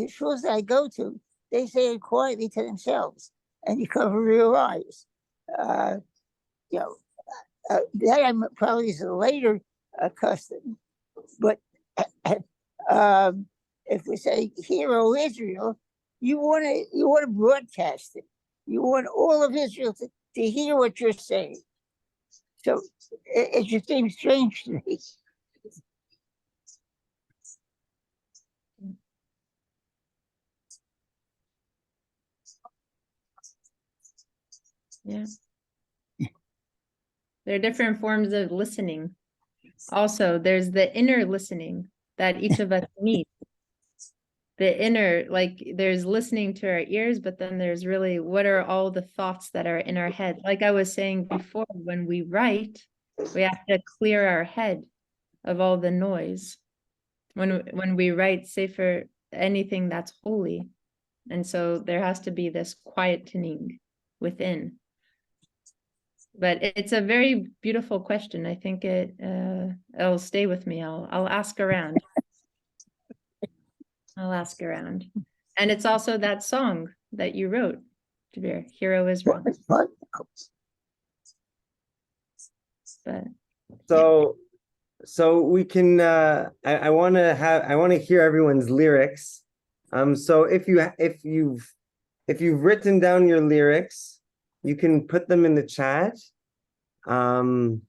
shows I go to, they say it quietly to themselves, and you cover your eyes. That probably is a later custom, but if we say "Hear, Israel," you want to broadcast it. You want all of Israel to hear what you're saying. So it just seems strange to me. Yeah. There are different forms of listening. Also, there's the inner listening that each of us needs. The inner, like there's listening to our ears, but then there's really what are all the thoughts that are in our head. Like I was saying before, when we write, we have to clear our head of all the noise. When we write, say for anything that's holy. And so there has to be this quietening within. But it's a very beautiful question. I think it'll stay with me. I'll ask around. I'll ask around. And it's also that song that you wrote, Dvir, Hero Israel. But so we can I want to hear everyone's lyrics. So if you've written down your lyrics, you can put them in the chat. And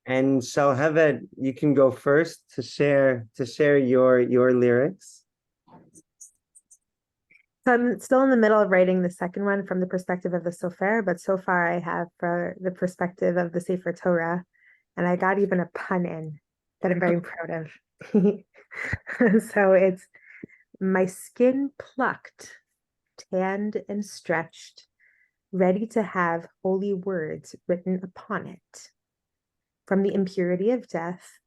Shalhevet, you can go first to share your lyrics. So I'm still in the middle of writing the second one from the perspective of the Sofer, but so far I have for the perspective of the Sefer Torah, and I got even a pun in that I'm very proud of. So it's my skin plucked, tanned, and stretched, ready to have holy words written upon it. From the impurity of death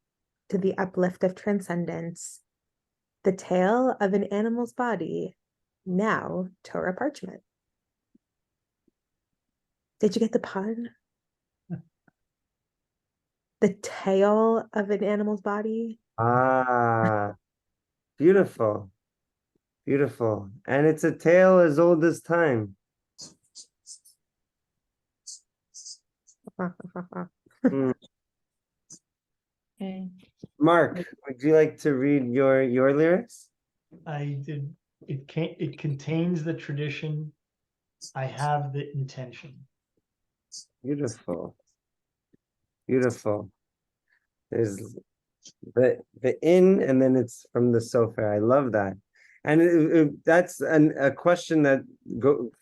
to the uplift of transcendence, the tale of an animal's body, now Torah parchment. Did you get the pun? The tail of an animal's body. Ah, beautiful. Beautiful. And it's a tale as old as time. Mm. Okay. Mark, would you like to read your lyrics? I did, it contains the tradition. I have the intention. Beautiful. Beautiful. There's the in, and then it's from the sofer. I love that. And that's a question that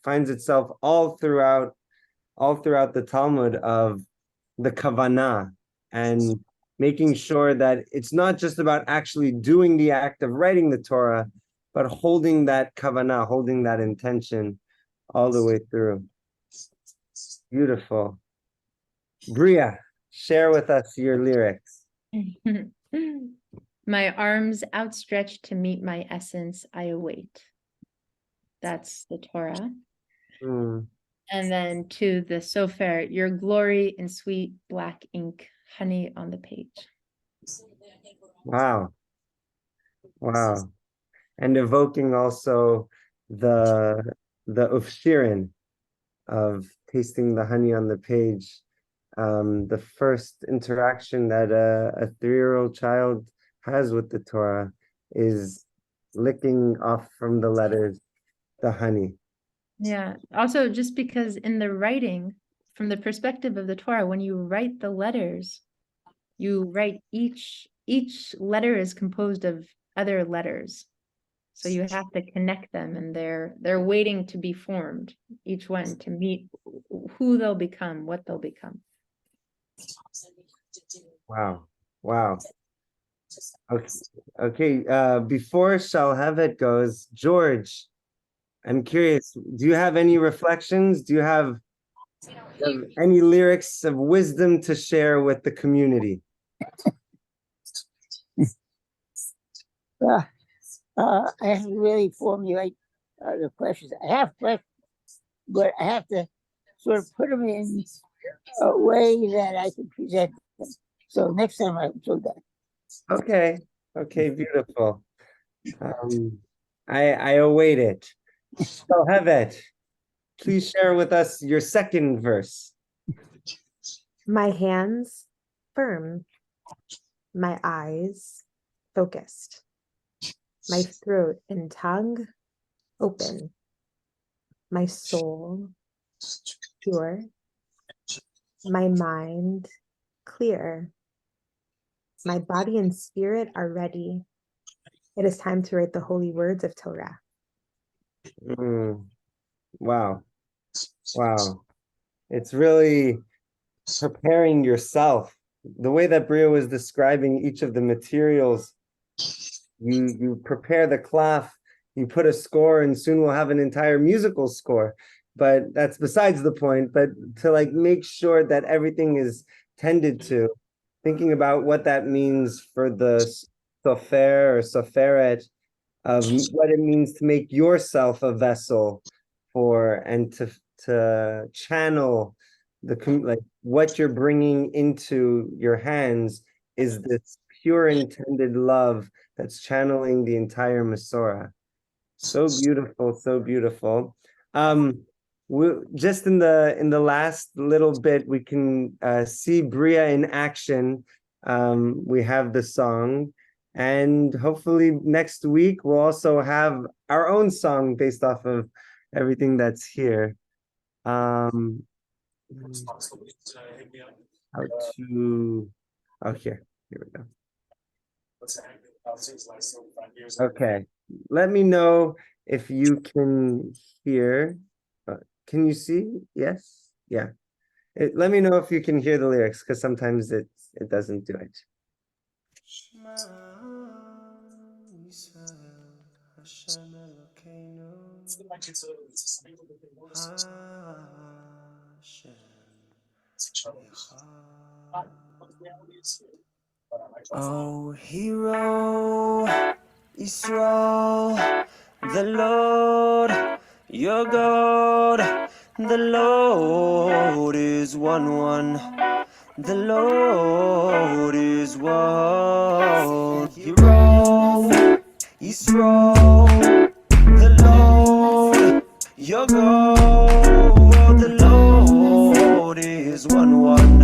finds itself all throughout the Talmud of the Kavanah and making sure that it's not just about actually doing the act of writing the Torah, but holding that Kavanah, holding that intention all the way through. Beautiful. Bria, share with us your lyrics. My arms outstretched to meet my essence, I await. That's the Torah. Mm. And then to the Sofer, your glory in sweet black ink, honey on the page. Wow. Wow. And evoking also the ufshirin of tasting the honey on the page. The first interaction that a 3-year-old child has with the Torah is licking off from the letters the honey. Yeah. Also, just because in the writing, from the perspective of the Torah, when you write the letters, you write each letter is composed of other letters. So you have to connect them, and they're waiting to be formed, each one to meet who they'll become, what they'll become. Wow. Wow. Okay. Before Shalhevet goes, George, I'm curious, do you have any reflections? Do you have any lyrics of wisdom to share with the community? I have to really formulate the questions. I have questions, but I have to sort of put them in a way that I can present them. So next time I'll do that. Okay, beautiful. I await it. So Hevet, please share with us your second verse. My hands firm, my eyes focused, my throat and tongue open, my soul pure, my mind clear, my body and spirit are ready. It is time to write the holy words of Torah. Wow. It's really preparing yourself. The way that Bria was describing each of the materials, you prepare the cloth, you put a score, and soon we'll have an entire musical score. But that's besides the point. But to like make sure that everything is tended to, thinking about what that means for the sofer or soferet, of what it means to make yourself a vessel for and to channel like what you're bringing into your hands is this pure intended love that's channeling the entire Masorah. So beautiful, so beautiful. Just in the last little bit, we can see Bria in action. We have the song, and hopefully next week we'll also have our own song based off of everything that's here. How to here we go. Okay, let me know if you can hear. Can you see? Yes. Yeah. Let me know if you can hear the lyrics, because sometimes it doesn't do it. Oh, hero, Israel, the Lord, your God, the Lord is one. The Lord is one. Hero, Israel, the Lord, your God, the Lord is one.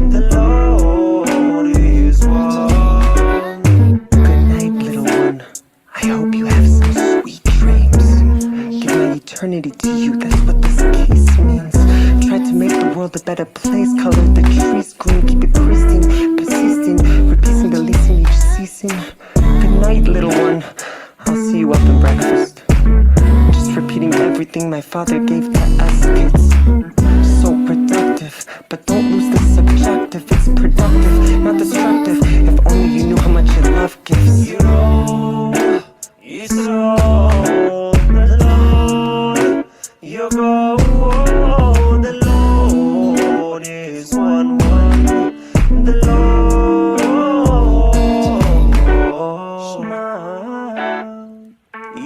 The Lord is one. Good night, little one. I hope you have some sweet dreams. Give my eternity to you, that's what this kiss means. Try to make the world a better place. Color the trees green, keep it pristine. Persisting, replacing the leasing, each ceasing. Good night, little one. I'll see you up in breakfast. Just repeating everything my father gave to us kids. So productive, but don't lose the subjective. It's productive, not destructive. If only you knew how much your love gives. You know, it's all the Lord. You go, the Lord is one. The Lord, Shema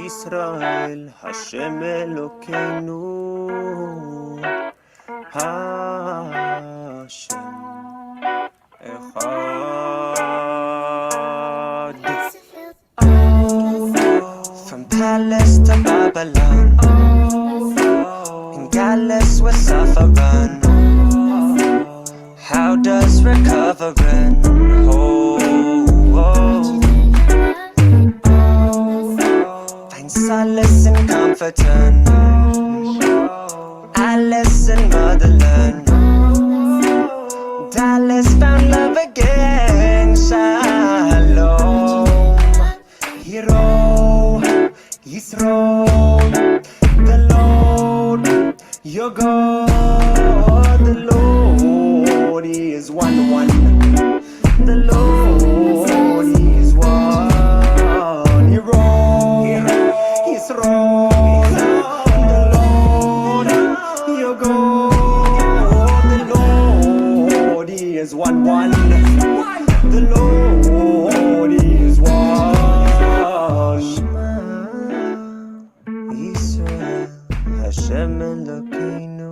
Israel, Hashem Elokeinu. Hashem Echad. From palace to Babylon, in Gallus we're suffering. How does recovering find solace and comforting? Alice in motherland, Dallas found love again. Shalom, hero, Yisro, the Lord, your God, the Lord is one. The Lord is one. Hero, Yisro, the Lord, your God, the Lord is one. The Lord is one. Shema Israel, Hashem Elokeinu,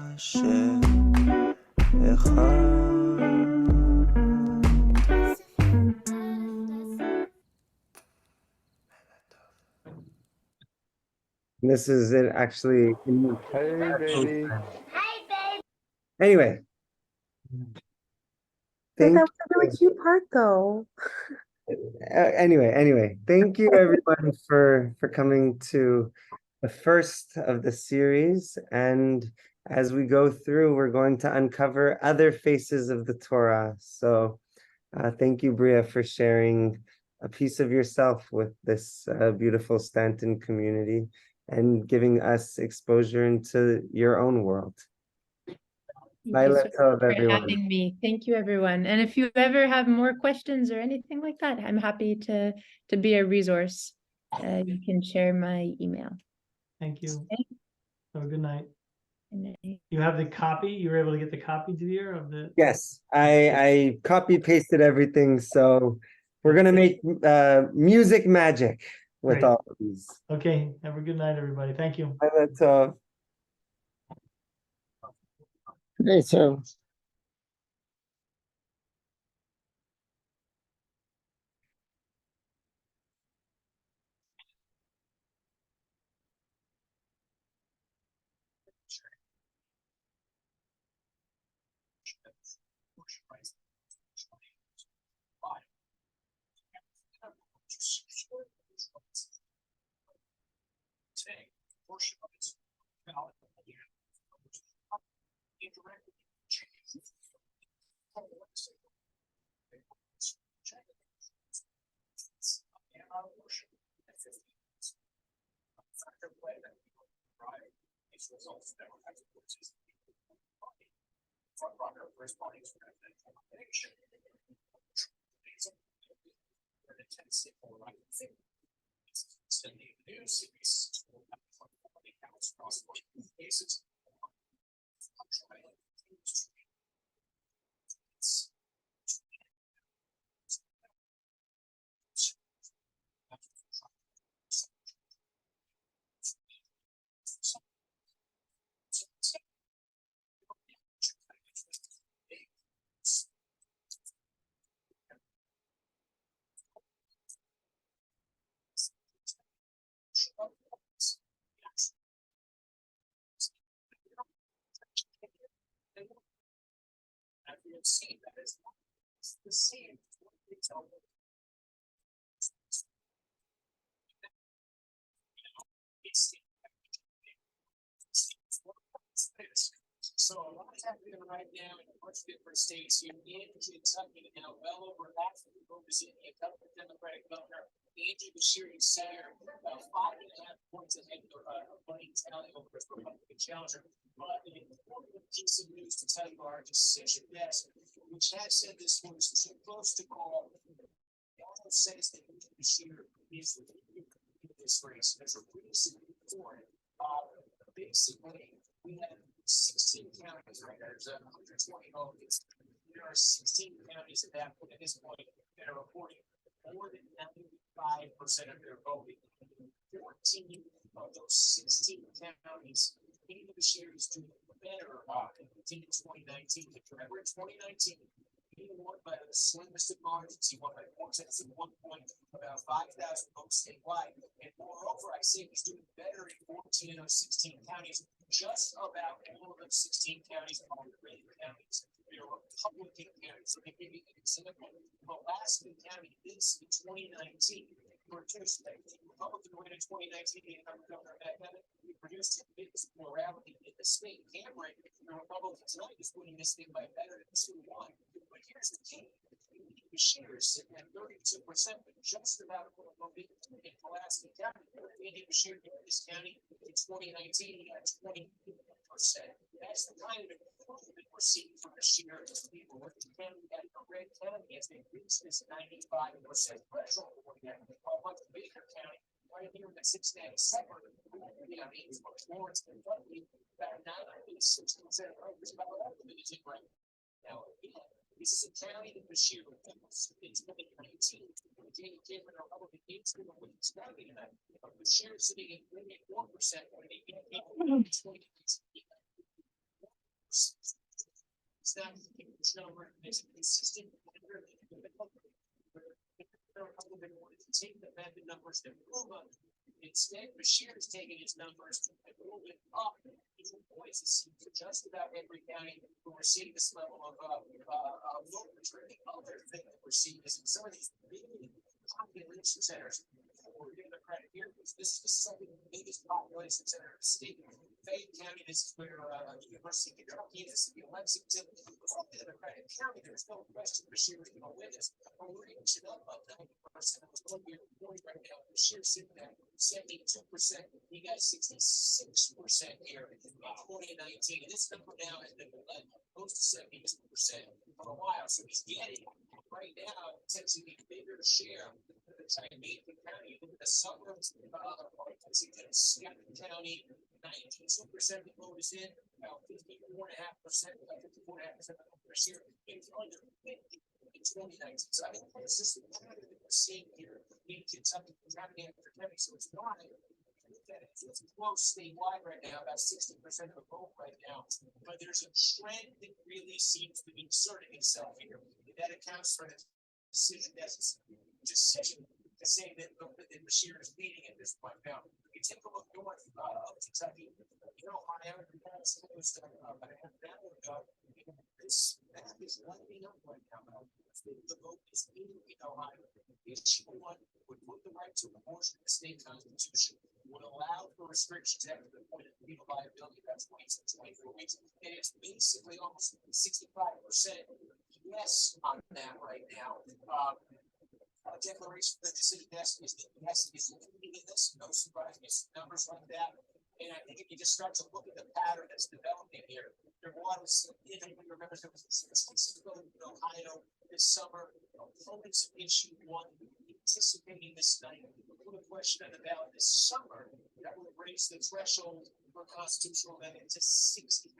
Hashem Echad. This is it actually. Hey, baby. Anyway, But thank that was a really cute part though. anyway, thank you everyone for coming to the first of the series. And as we go through, we're going to uncover other faces of the Torah. So thank you, Bria, for sharing a piece of yourself with this beautiful Stanton community and giving us exposure into your own world. Thank you Laila, so tell much for everyone. having me. Thank you, everyone. And if you ever have more questions or anything like that, I'm happy to be a resource. You can share my email. Thank you. Okay. Have a good night. And You have the copy? You were able to get the copy, Dvir, of the? Yes, I copy pasted everything, so we're gonna make music magic with Great. all of these. Okay, have a good night, everybody. Thank you. Laila, Okay, so And I think if you just start to look at the pattern that's developing here, there was, if anybody remembers, there was a building in Ohio this summer, opponents of issue one, anticipating this night, put a question on the ballot this summer that would raise the threshold for constitutional amendment to 60%.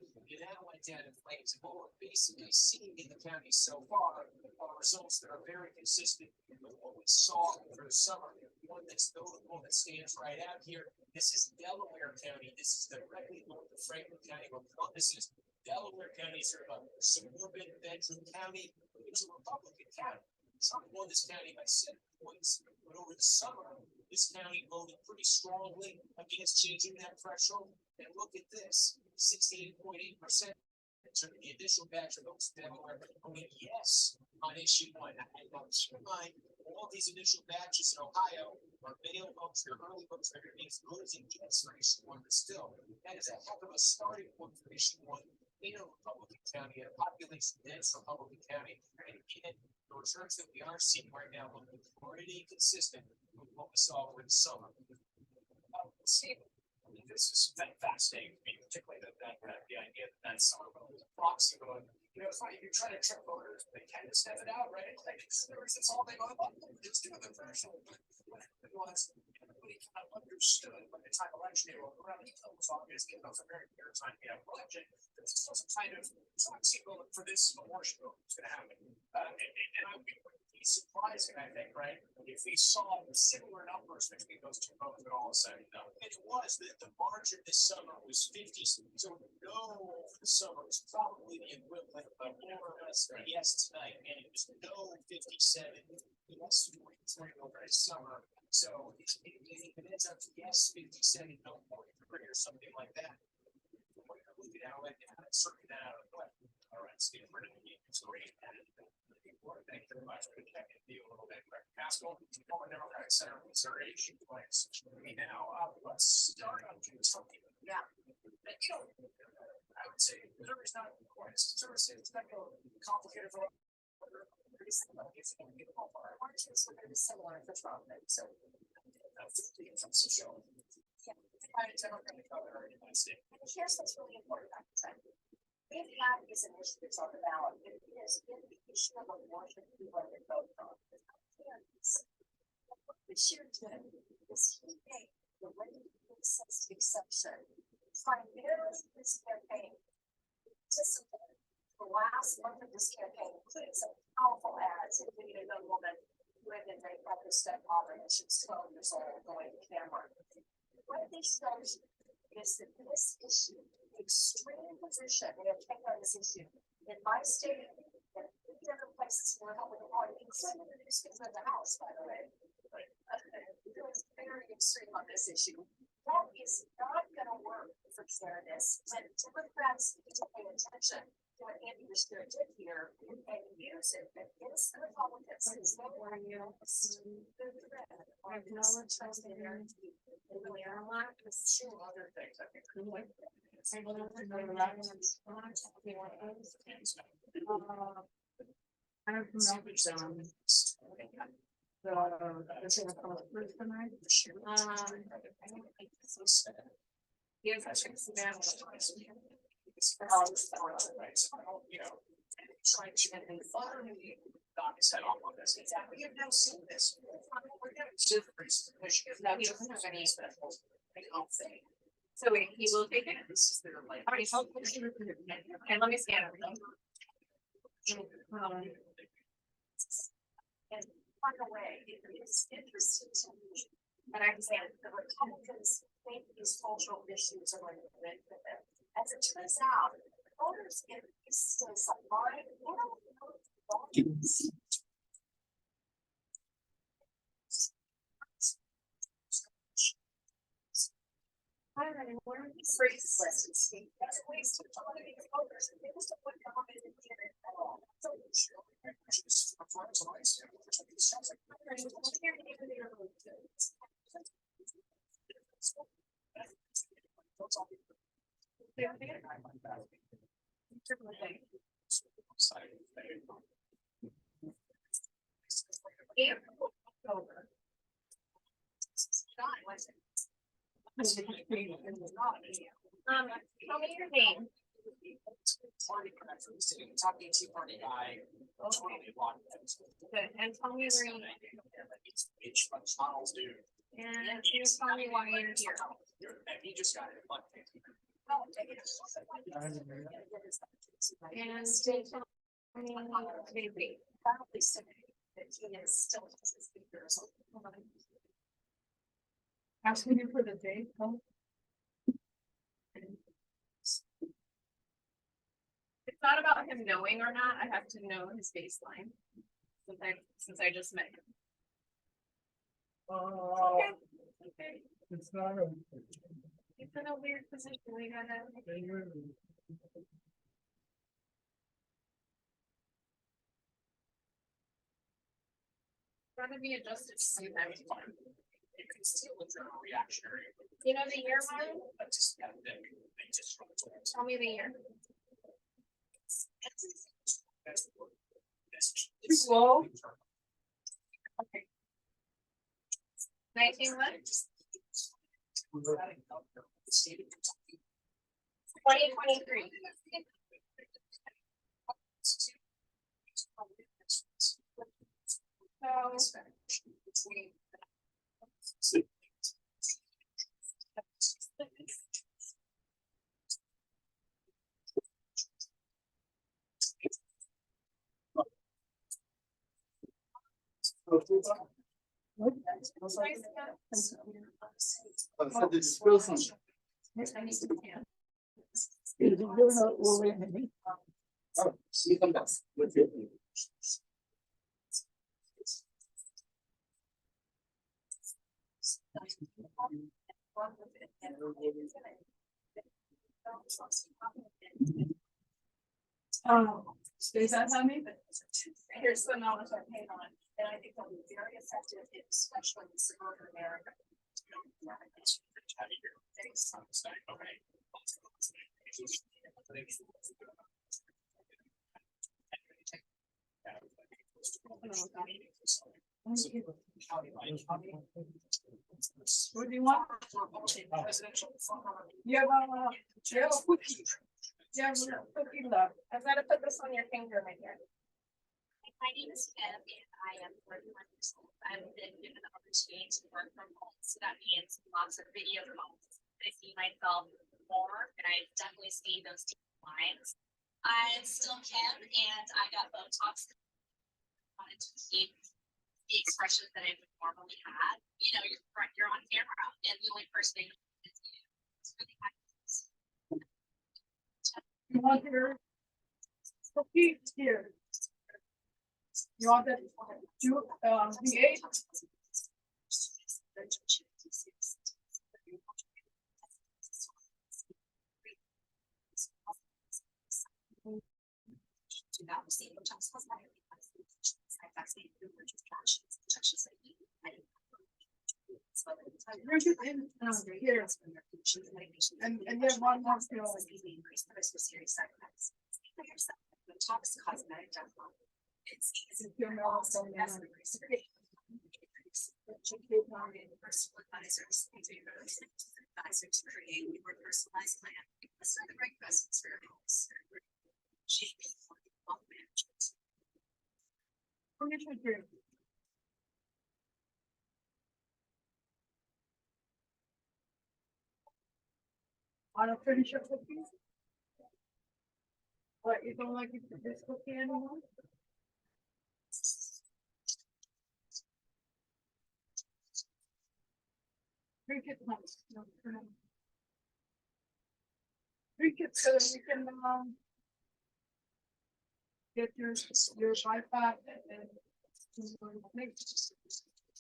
And that went down in flames. And what we're basically seeing in the county so far are results that are very consistent with what we saw through the summer. One that's notable that stands right out here. This is Delaware County. This is directly north of Franklin County, where Columbus is. Delaware County is sort of a suburban bedroom county. It's a Republican county. Trump won this county by 7 points, but over the summer, this county voted pretty strongly against changing that threshold. And look at this, 68.8%. The initial batch of votes in Delaware voted yes on issue one. And keep in mind, all these initial batches in Ohio are mail votes, they're early votes, they're as good as it gets for issue one, but still, that is a heck of a starting point for issue one in a Republican county, a population dense Republican county. And again, the returns that we are seeing right now look pretty consistent with what we saw over the summer. See, this is fascinating to me, particularly the idea that that's sort of a proxy vote. You know, it's funny, you're trying to trick voters, they kind of step it out, right? Like, it's all they go about, just do the threshold. It was, nobody kind of understood by the time election day rolled around, it was obvious, it was a very clear time to have election. This is some kind of proxy vote for this abortion vote that's going to happen. And I would be surprising, I think, right? If we saw similar numbers between those two votes, but all of a sudden, no. And it was that the margin this summer was 50. So no, for the summer was probably the equivalent of more or less a yes tonight, and it was no 57. Yes, 43 over the summer. So if it ends up yes 57, no 43 or something like that. Look at how it circled that out of the way. All right, Steve, we're going to be great at it. Thank you very much for checking the a little bit. Pascal, former Democratic Center of Missouri, she plays now. Let's start on Kentucky. Yeah, and, you know, I would say Missouri's not quite as it's not complicated for. It's going to be margins are very similar for Trump, so that's the show. Yeah, I Democratic governor in the United States. Here's what's really important about the trend. We've had these initiatives on the ballot. It is in the issue of abortion we want to vote on. What this year did is he made the late incest exception primarily this campaign. Participated the last month of this campaign, including some powerful ads, including a young woman who had been raped by her stepfather and she was 12 years old going to camera. What they shows is that this issue, extreme position we have taken on this issue in my state and different places where helping the party, including the newspaper in the House, by the way. It's very extreme on this issue. That is not going to work for candidates when Democrats need to pay attention to what Andy Richter did here and use it against the Republicans. Because they were used the threat of no trust in their team. And we are a lot of two other things I think. I don't know if I'm remember trying to finally knock his head off on this. Exactly. We have now seen this. We're getting different Michigan. Now we don't have any special thing. So wait, he will take it. This is their life. Alright, and let me scan everything. And by the way, it is interesting to me, and I understand the Republicans think these cultural issues are going to win for them. As it turns out, voters in these states like mine, they don't know voters. Phrase lessons. That's a waste of time to the voters. They just don't want to come in and get it at all. So Tell me your name. Good, and tell me where you live. And you tell me why you're here. And stay tell me maybe. Asking you for the date. It's not about him knowing or not. I have to know his baseline. Since I just met him. Okay. Okay. It's not a. It's in a weird position. We gotta. Gotta be adjusted sometimes. You know the year, Mark? Tell me the year. Too slow. Okay. 19 what? 2023. Space out on me, but here's the knowledge I paid on, and I think they'll be very effective, especially in suburban America. What do you want? You have a cookie. Yeah, cookie love. I've got to put this on your finger right here. My name is Kim and I am 41 years old. I've been given the opportunity to work from home, so that means lots of video calls. I see myself more, and I've definitely seen those lines. I'm still Kim, and I got Botox. I wanted to keep the expressions that I would normally have. You know, you're on camera, and the only person they know is you. It's really nice. You want your cookie here? You want that V8? Here. And you have one more skill. Botox cosmetic dental. It's easy to create a more personalized plan. Let's find the right presence for your goals. Want to finish your cookies? What, you don't like this cookie anymore? Drink it once. No, no. Drink it so that you can get your bypass and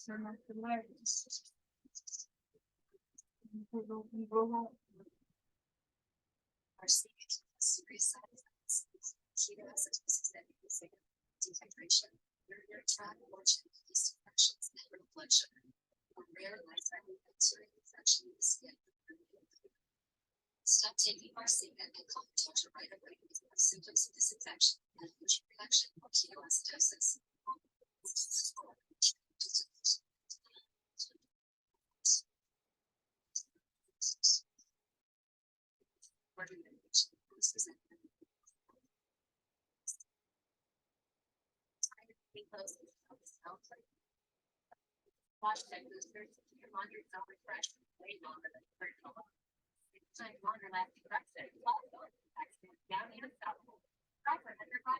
turn off the lights. Go home. Our serious side effects. Ketoacidosis that is dehydration, urinary tract infection, yeast infections, and low blood sugar. A rare life-threatening bacterial infection in the skin. Stop taking Farxiga and call the doctor right away if you have symptoms of this infection, and allergic reaction, or ketoacidosis. Hashtag boosters, your laundry is refreshed way longer than $30. Time longer lasting Brexit. Also, down and south. Price under $5.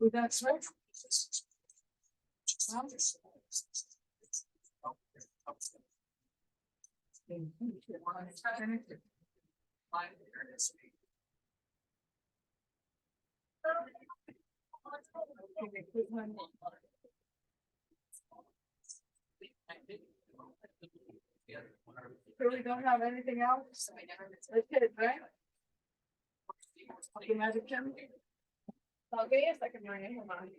With that switch. So we don't have anything else? That's it, right? Okay, Magic Jim? Okay, yes, I can bring it, hold on.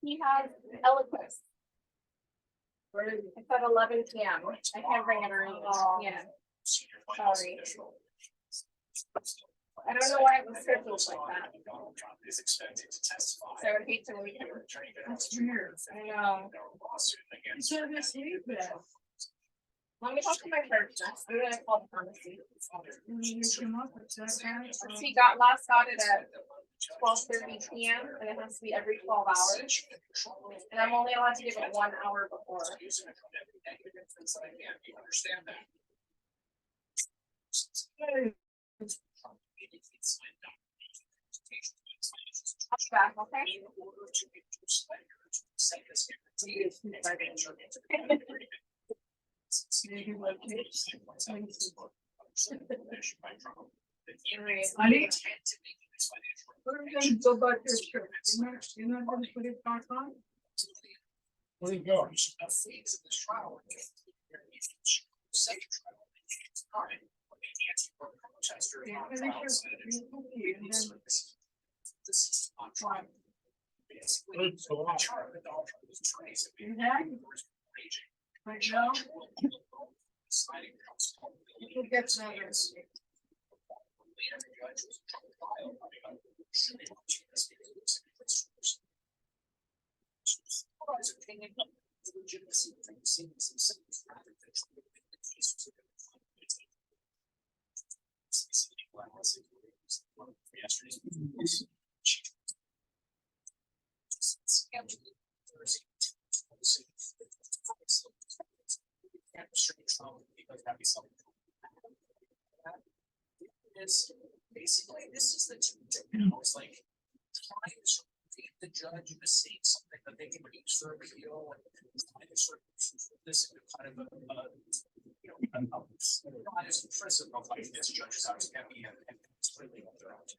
He has eloquence. It's at 11 p.m. I can't bring it early. Yeah. Sorry. I don't know why it was scheduled like that. So I would hate to leave him. That's weird. I know. So this week, then. Let me talk to my church next. I'm gonna call the pharmacy. He got it at 12:30 p.m. and it has to be every 12 hours. And I'm only allowed to give it 1 hour before. I'll be back, okay? Honey? What are we gonna go back to church? You're not gonna put it back on? Where you going? Right now? Who gets nervous? Basically, this is the two, it's like trying to get the judge to see something that they can use for appeal and trying to sort of this kind of not as impressive of like this judge is out to get me and it's really what they're out to.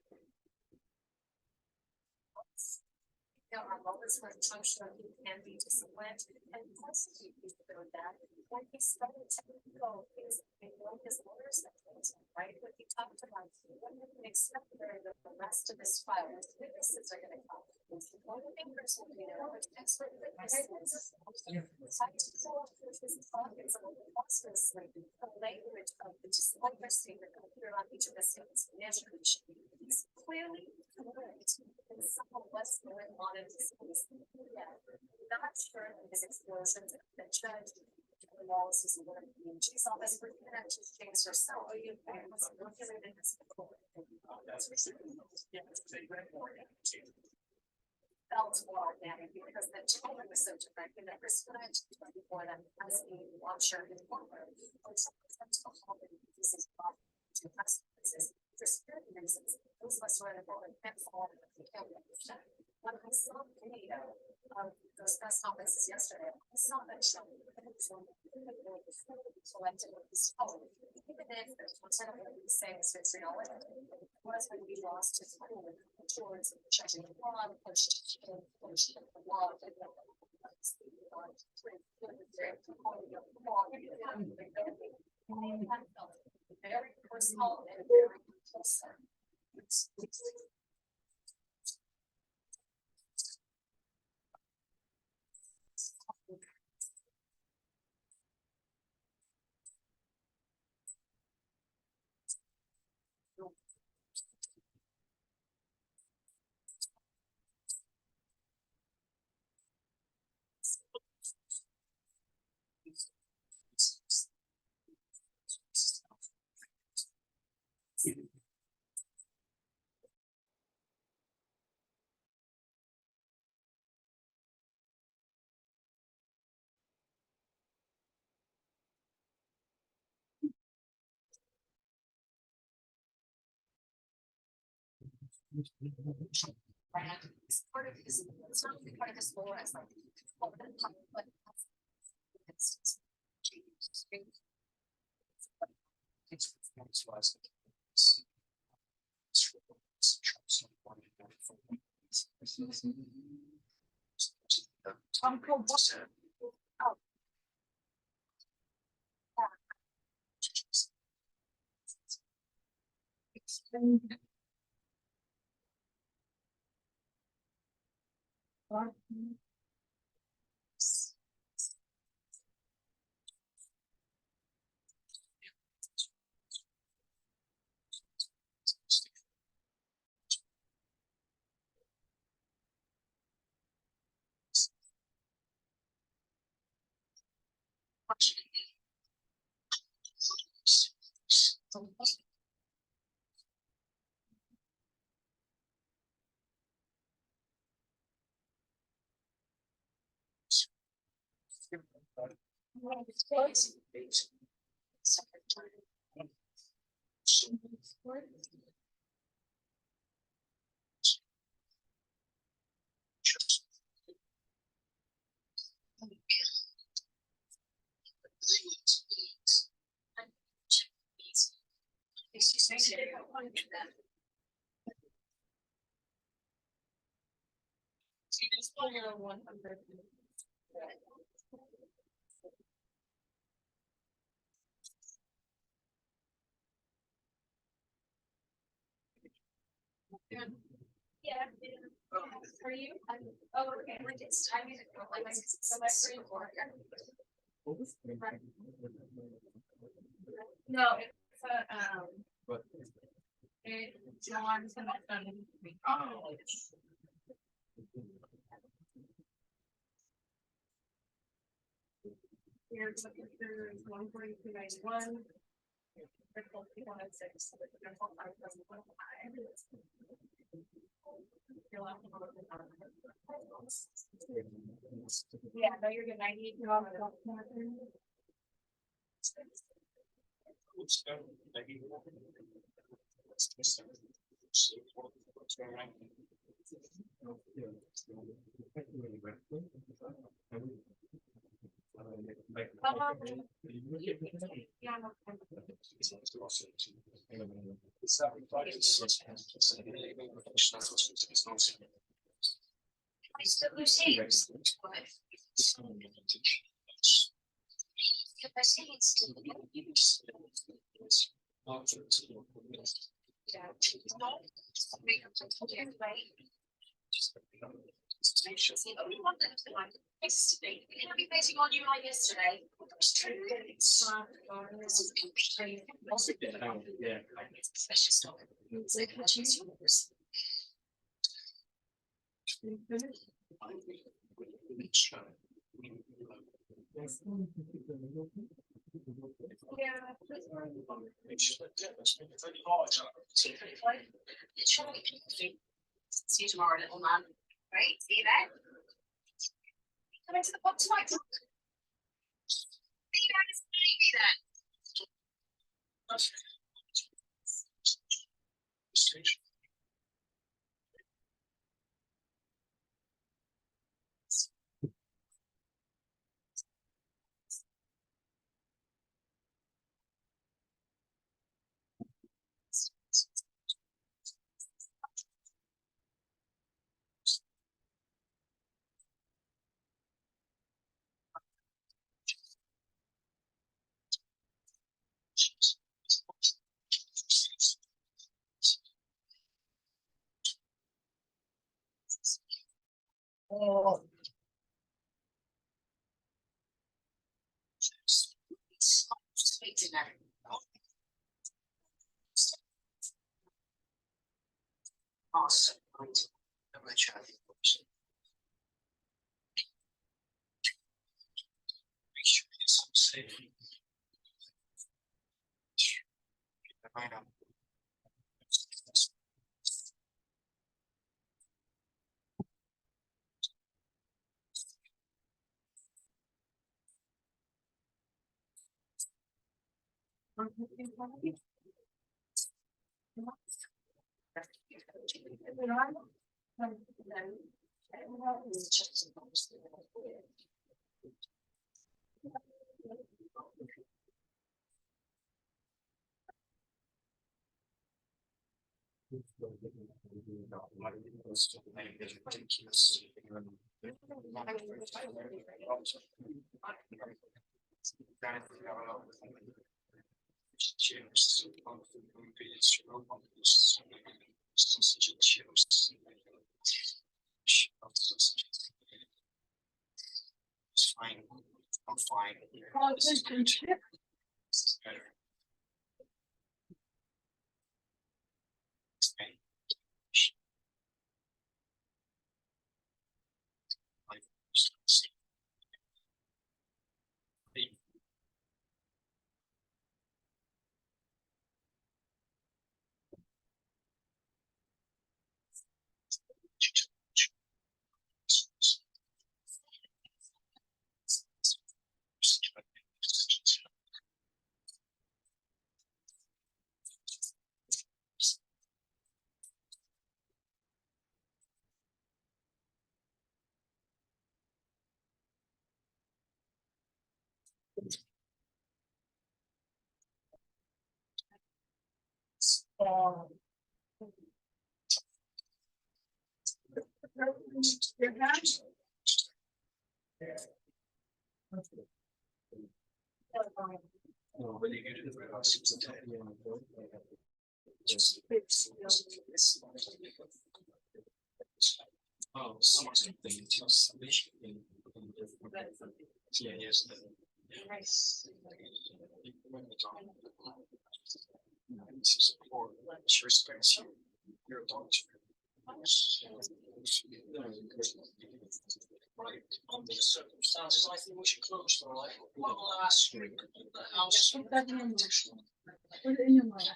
Our lowest when function can be disciplined and prosecute people for that. When he started to go, his lawyers, right? When he talked about what you can expect for the rest of his file, his witnesses are going to come. One of the fingers will be there, which expert witnesses. Time to pull up his pockets of the phosphorus, like the language of the disclaimer statement appear on each of the statements. He's clearly correct. And someone less than wanted to see this. Yeah, not sure that this explosion, the judge the walls is what she's all this things herself. Felt more organic because the tone was so different. You never spent before them as a watcher and forward. For spirit reasons, those of us who are in the board can't fall in the camera. When I saw the video of those press conferences yesterday, I saw that show. Selected with this phone. Even if there's one of these things is reality, was when we lost his cool towards checking the law, pushed the law, very personal and very close. It's part of his, it's not really part of his lore as like, but it's yeah. Are you? Oh, okay. Like it's time you like so my screen for no, it's it's no one's gonna done it. Oh. Here's looking through 14291. Yeah, no, you're good. I need you on the I still Lucy. If I say it's still It'll be basing on you like yesterday. See you tomorrow, little man. Right? See you there. Come into the pub tonight. See you down this baby then. Oh. Sweet dinner. Awesome. Right. I'm gonna try the option. Make sure it's safe. Keep the mind up. It's fine. I'm fine. This is good. This is better. It's fine. Oh, someone's thinking to salvation. Yeah, yes. Nice. She respects you. You're a doctor. Right. Under the circumstances, I think we should close the light. One last drink. The house. Put it in your mind.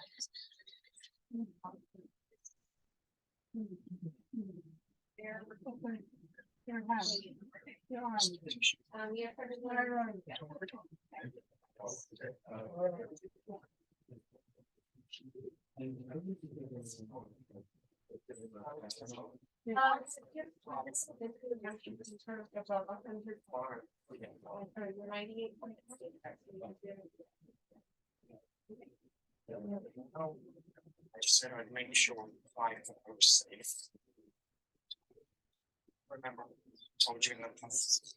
I just said I'd make sure I was safe. Remember, I told you in the past.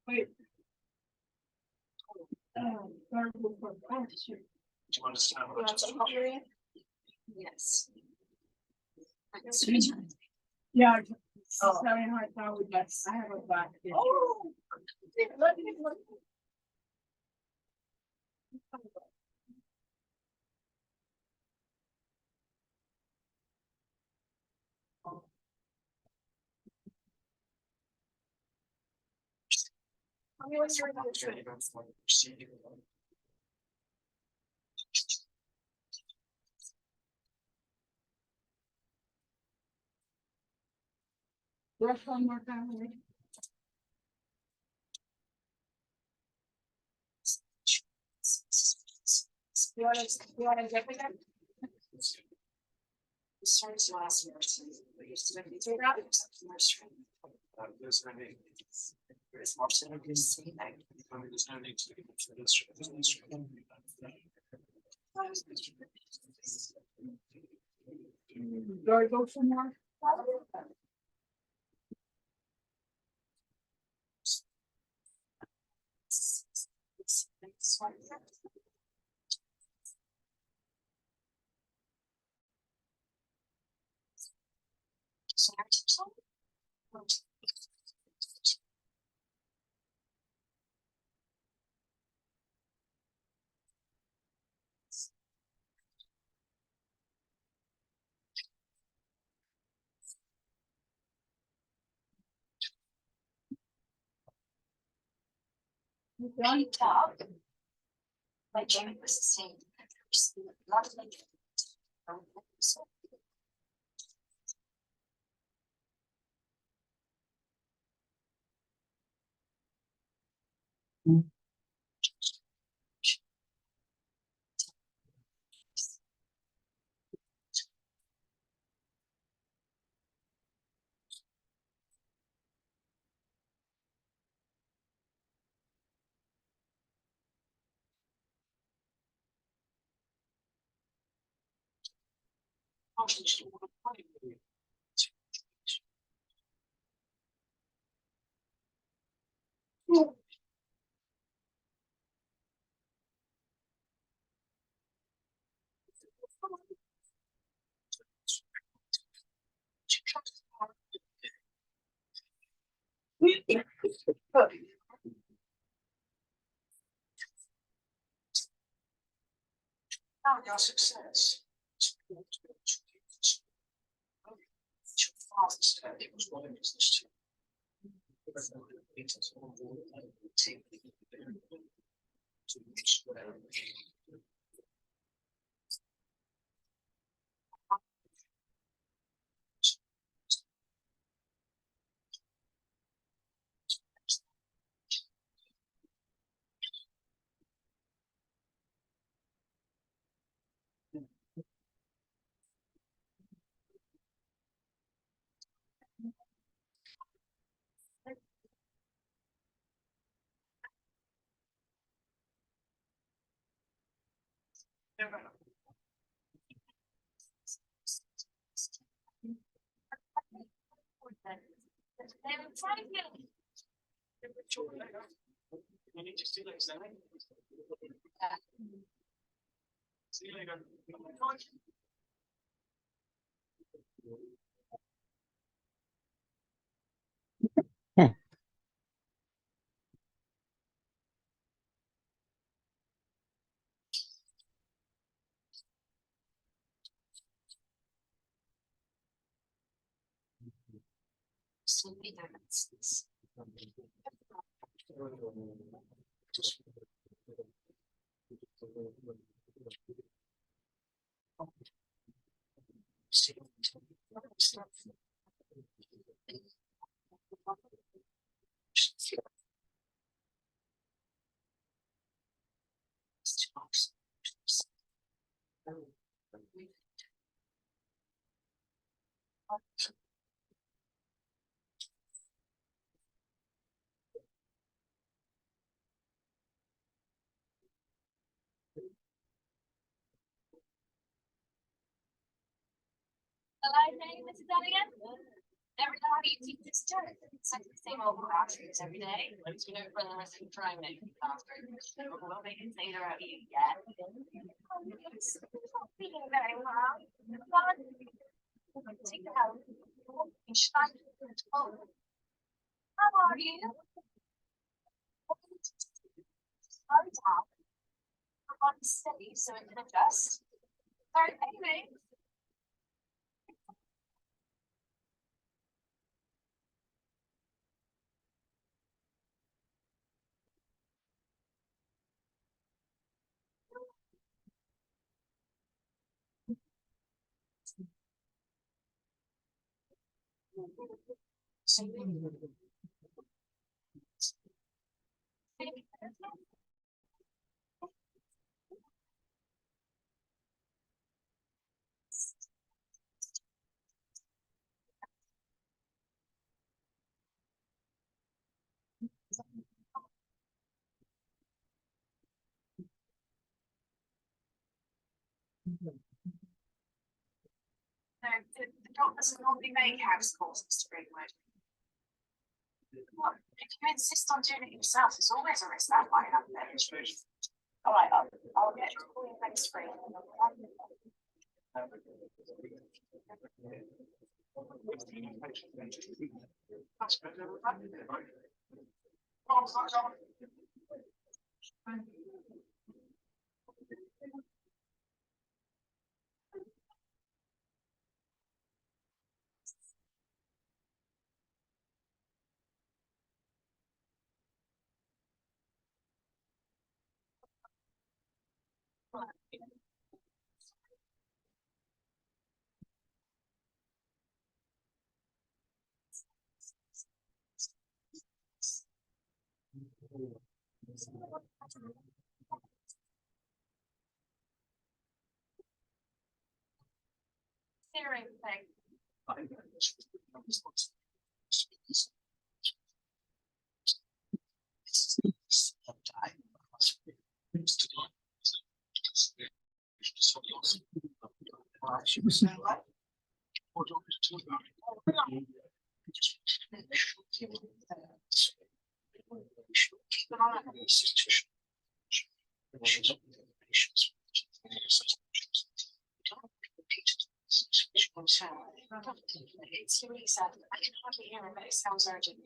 Wait. Do you understand what I just? Yes. Yeah. Oh. 700,000, yes, I have a back. Oh. Rush one more time. You wanna get with them? Starts last nursery, we used to be through that nursery. There's more to it, see that. There's no need to get into this. Do I go somewhere? One top. My Jamie was the same. Not like. Your success. He was running business too. You need to see like that. See you later. Hello, name, Mrs. Dunnigan? Everybody, you just do it. It's like the same old groceries every day. You know, for the rest of the try and make it faster. Well, they can say they're out eating yet. It's not feeling very well. Take it out. You should like it. How are you? Slow down. Your body's steady so it can adjust. Sorry, anyway. No, the doctor doesn't normally make house calls, Mr. Greenwood. What? If you insist on doing it yourself, there's always a risk that might happen. All right, I'll get to call you next spring. Hearing thing. It's really sad. I can hardly hear him, but it sounds urgent.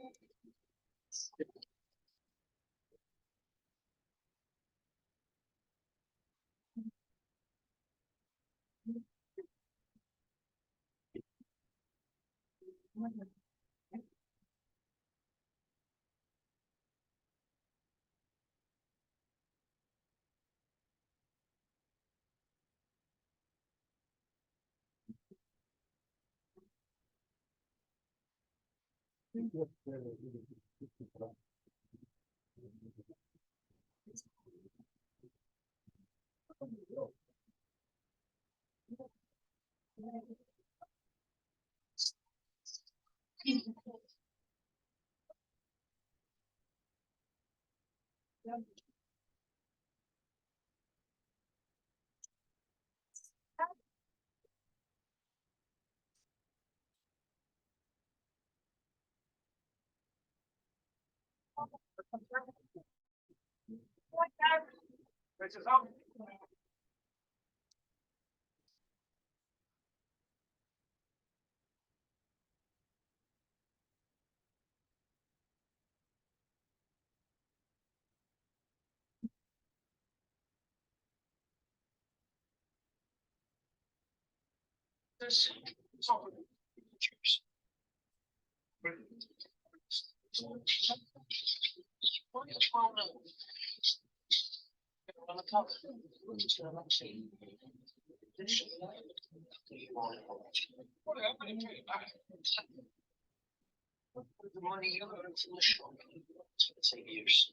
The money you earn from the shop, it's going to take years.